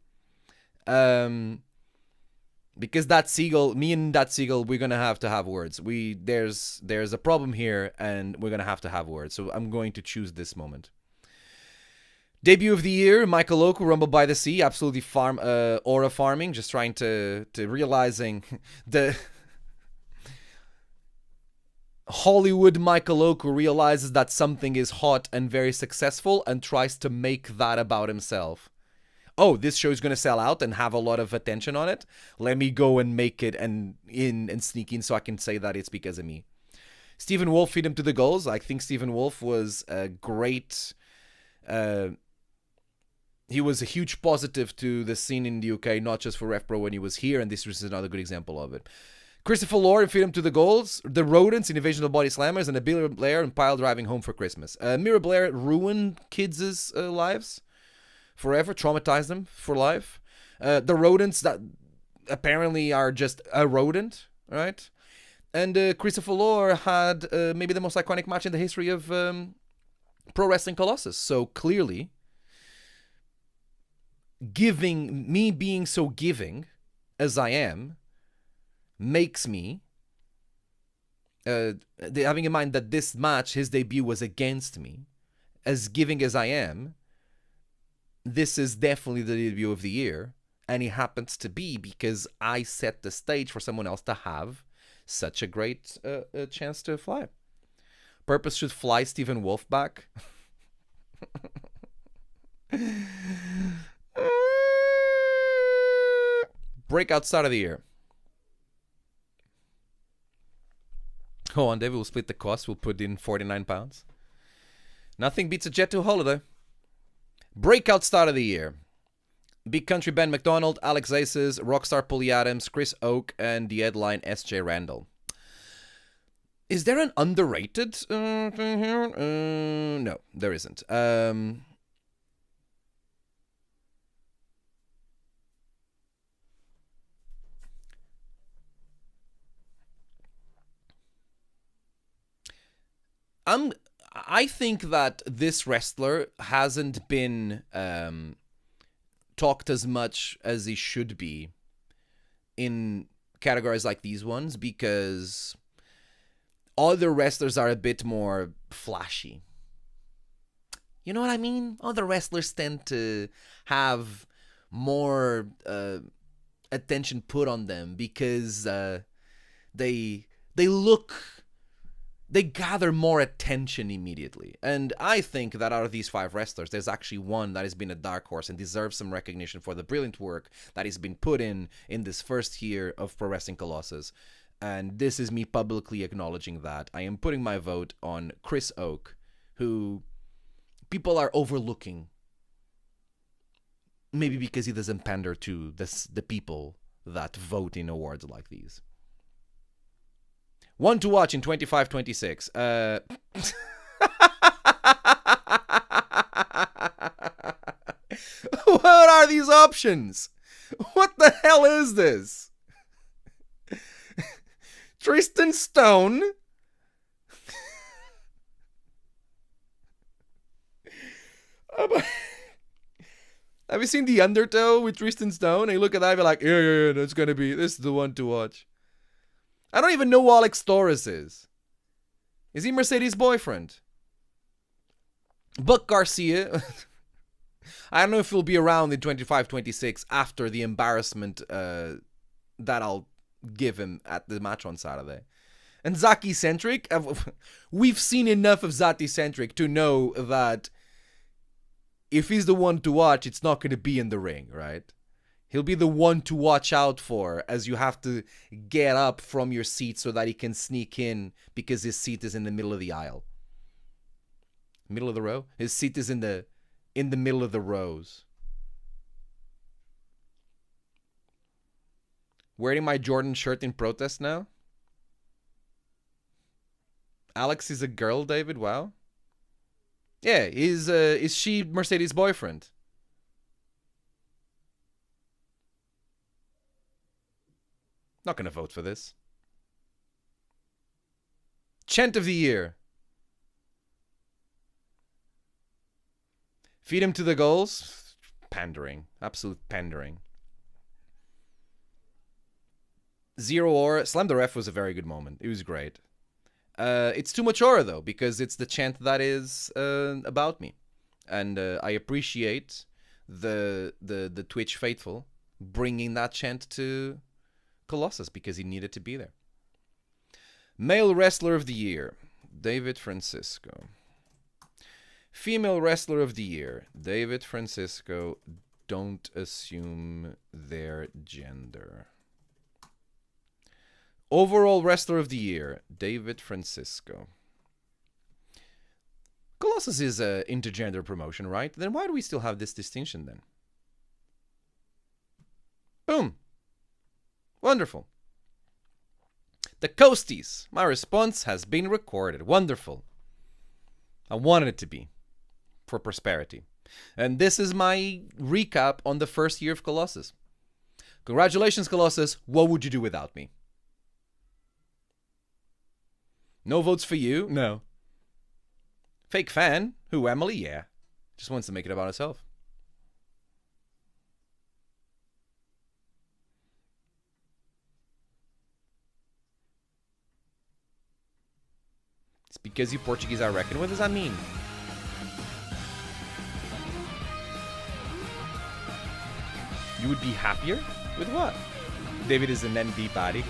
Because that Seagull, me and that Seagull, we're gonna have to have words. There's a problem here, and we're gonna have to have words. So I'm going to choose this moment. Debut of the year: Michael Oku, Rumble by the Sea, absolutely aura farming, just trying to realizing the Hollywood Michael Oku realizes that something is hot and very successful and tries to make that about himself. Oh, this show is going to sell out and have a lot of attention on it. Let me go and make it and sneak in so I can say that it's because of me. Stephen Wolf feed him to the goals. I think Stephen Wolf was a great... he was a huge positive to the scene in the UK, not just for RevPro when he was here, and this was another good example of it. Christopher Lord feed him to the goals. The Rodents in Invasion of Body Slammers, and a Mira Blair and Pile driving home for Christmas. Mira Blair ruined kids' lives forever, traumatized them for life. The Rodents that apparently are just a rodent, right? And Christopher Lore had maybe the most iconic match in the history of Pro Wrestling Colossus. So clearly, me being so giving as I am, makes me, having in mind that this match, his debut was against me, as giving as I am, this is definitely the debut of the year, and it happens to be because I set the stage for someone else to have such a great chance to fly. Purpose should fly Stephen Wolf back. Breakout start of the year. Go on, David, we'll split the cost. We'll put in 49 pounds. Nothing beats a jet to a holiday. Breakout start of the year. Big Country Ben McDonald, Alex Aces, Rockstar Pulley Adams, Chris Oak, and the headline SJ Randall. Is there an underrated thing here? No, there isn't. I think that this wrestler hasn't been talked as much as he should be in categories like these ones, because other wrestlers are a bit more flashy. You know what I mean? Other wrestlers tend to have more attention put on them because they gather more attention immediately. And I think that out of these 5 wrestlers, there's actually one that has been a dark horse and deserves some recognition for the brilliant work that has been put in this first year of Pro Wrestling Colossus. And this is me publicly acknowledging that. I am putting my vote on Chris Oak, who people are overlooking. Maybe because he doesn't pander to the people that vote in awards like these. One to watch in 25-26. What are these options? What the hell is this? Tristan Stone? Have you seen The Undertow with Tristan Stone? And you look at that and be like, yeah, this is the one to watch. I don't even know who Alex Torres is. Is he Mercedes' boyfriend? Buck Garcia. I don't know if he'll be around in 25-26 after the embarrassment that I'll give him at the match on Saturday. And Zaki Centric. We've seen enough of Zaki Centric to know that if he's the one to watch, it's not going to be in the ring, right? He'll be the one to watch out for, as you have to get up from your seat so that he can sneak in because his seat is in the middle of the aisle. Middle of the row? His seat is in the middle of the rows. Wearing my Jordan shirt in protest now? Alex is a girl, David? Wow. Yeah, is she Mercedes' boyfriend? Not gonna vote for this. Chant of the year. Feed him to the goals. Pandering. Absolute pandering. Zero aura. Slam the Ref was a very good moment. It was great. It's too much aura though, because it's the chant that is about me. And I appreciate the Twitch faithful bringing that chant to Colossus because he needed to be there. Male Wrestler of the Year, David Francisco. Female Wrestler of the Year, David Francisco. Don't assume their gender. Overall Wrestler of the Year, David Francisco. Colossus is an intergender promotion, right? Then why do we still have this distinction then? Boom. Wonderful. The Coasties. My response has been recorded. Wonderful. I wanted it to be. For prosperity. And this is my recap on the first year of Colossus. Congratulations, Colossus. What would you do without me? No votes for you? No. Fake fan? Who, Emily? Yeah. Just wants to make it about herself. It's because you Portuguese I reckon. What does that mean? You would be happier? With what? David is an NB body.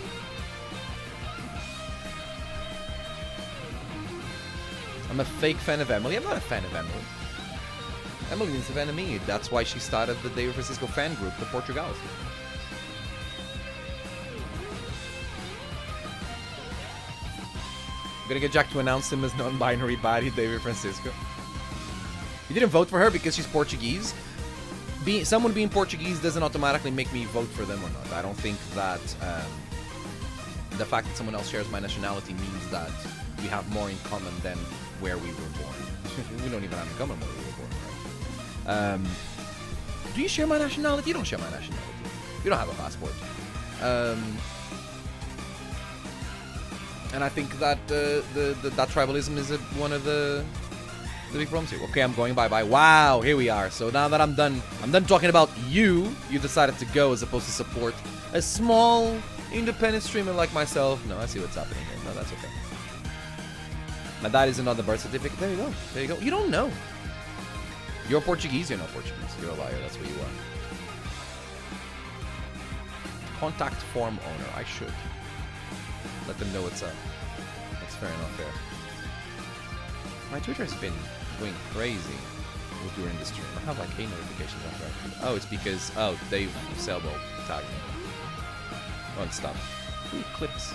I'm a fake fan of Emily. I'm not a fan of Emily. Emily is a fan of me. That's why she started the David Francisco fan group, the Portugals. I'm gonna get Jack to announce him as non-binary body, David Francisco. You didn't vote for her because she's Portuguese. Someone being Portuguese doesn't automatically make me vote for them or not. I don't think that the fact that someone else shares my nationality means that we have more in common than where we were born. We don't even have in common where we were born, right? Do you share my nationality? You don't share my nationality. You don't have a passport. And I think that that tribalism is one of the big problems here. Okay, I'm going bye-bye. Wow, here we are. So now that I'm done talking about you decided to go as opposed to support a small independent streamer like myself. No, I see what's happening here. No, that's okay. My dad isn't on the birth certificate. There you go. There you go. You don't know. You're Portuguese. You're not Portuguese. You're a liar. That's what you are. Contact form owner. I should. Let them know what's up. That's fair enough there. My Twitter has been going crazy during the stream. I have like 8 notifications on right. Oh, it's because Dave Selbo tagged me on stuff. Ooh, clips.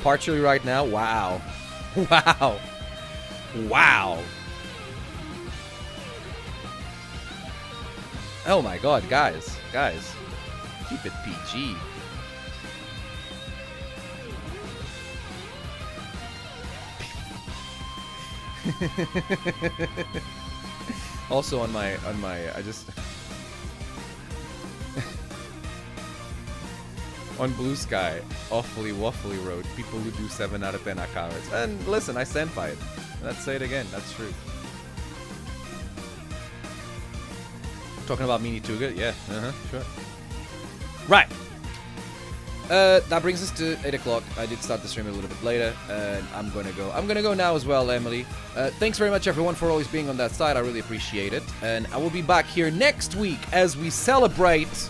Partially right now. Wow. Wow. Wow. Oh my god, guys. Guys. Keep it PG. Also on my I just on Blue Sky, awfully waffly wrote people who do 7 out of 10 accounts. And listen, I stand by it. Let's say it again, that's true. Talking about Mini Tuga? Yeah, sure. Right. That brings us to 8 o'clock. I did start the stream a little bit later, and I'm gonna go. I'm gonna go now as well, Emily. Thanks very much, everyone, for always being on that side. I really appreciate it. And I will be back here next week as we celebrate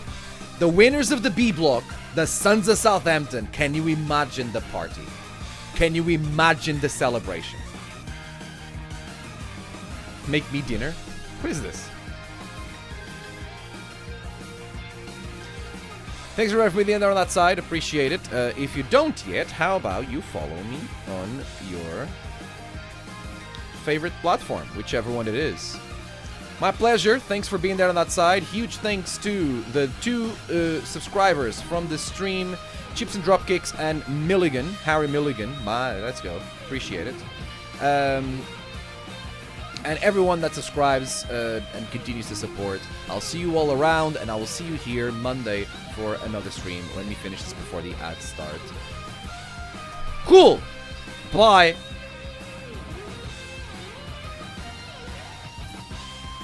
the winners of the B block, the Sons of Southampton. Can you imagine the party? Can you imagine the celebration? Make me dinner? What is this? Thanks for being there on that side. Appreciate it. If you don't yet, how about you follow me on your favorite platform, whichever one it is. My pleasure. Thanks for being there on that side. Huge thanks to the 2 subscribers from the stream, Chips and Dropkicks and Milligan, Harry Milligan. Let's go. Appreciate it. And everyone that subscribes and continues to support. I'll see you all around, and I will see you here Monday for another stream. Let me finish this before the ads start. Cool. Bye.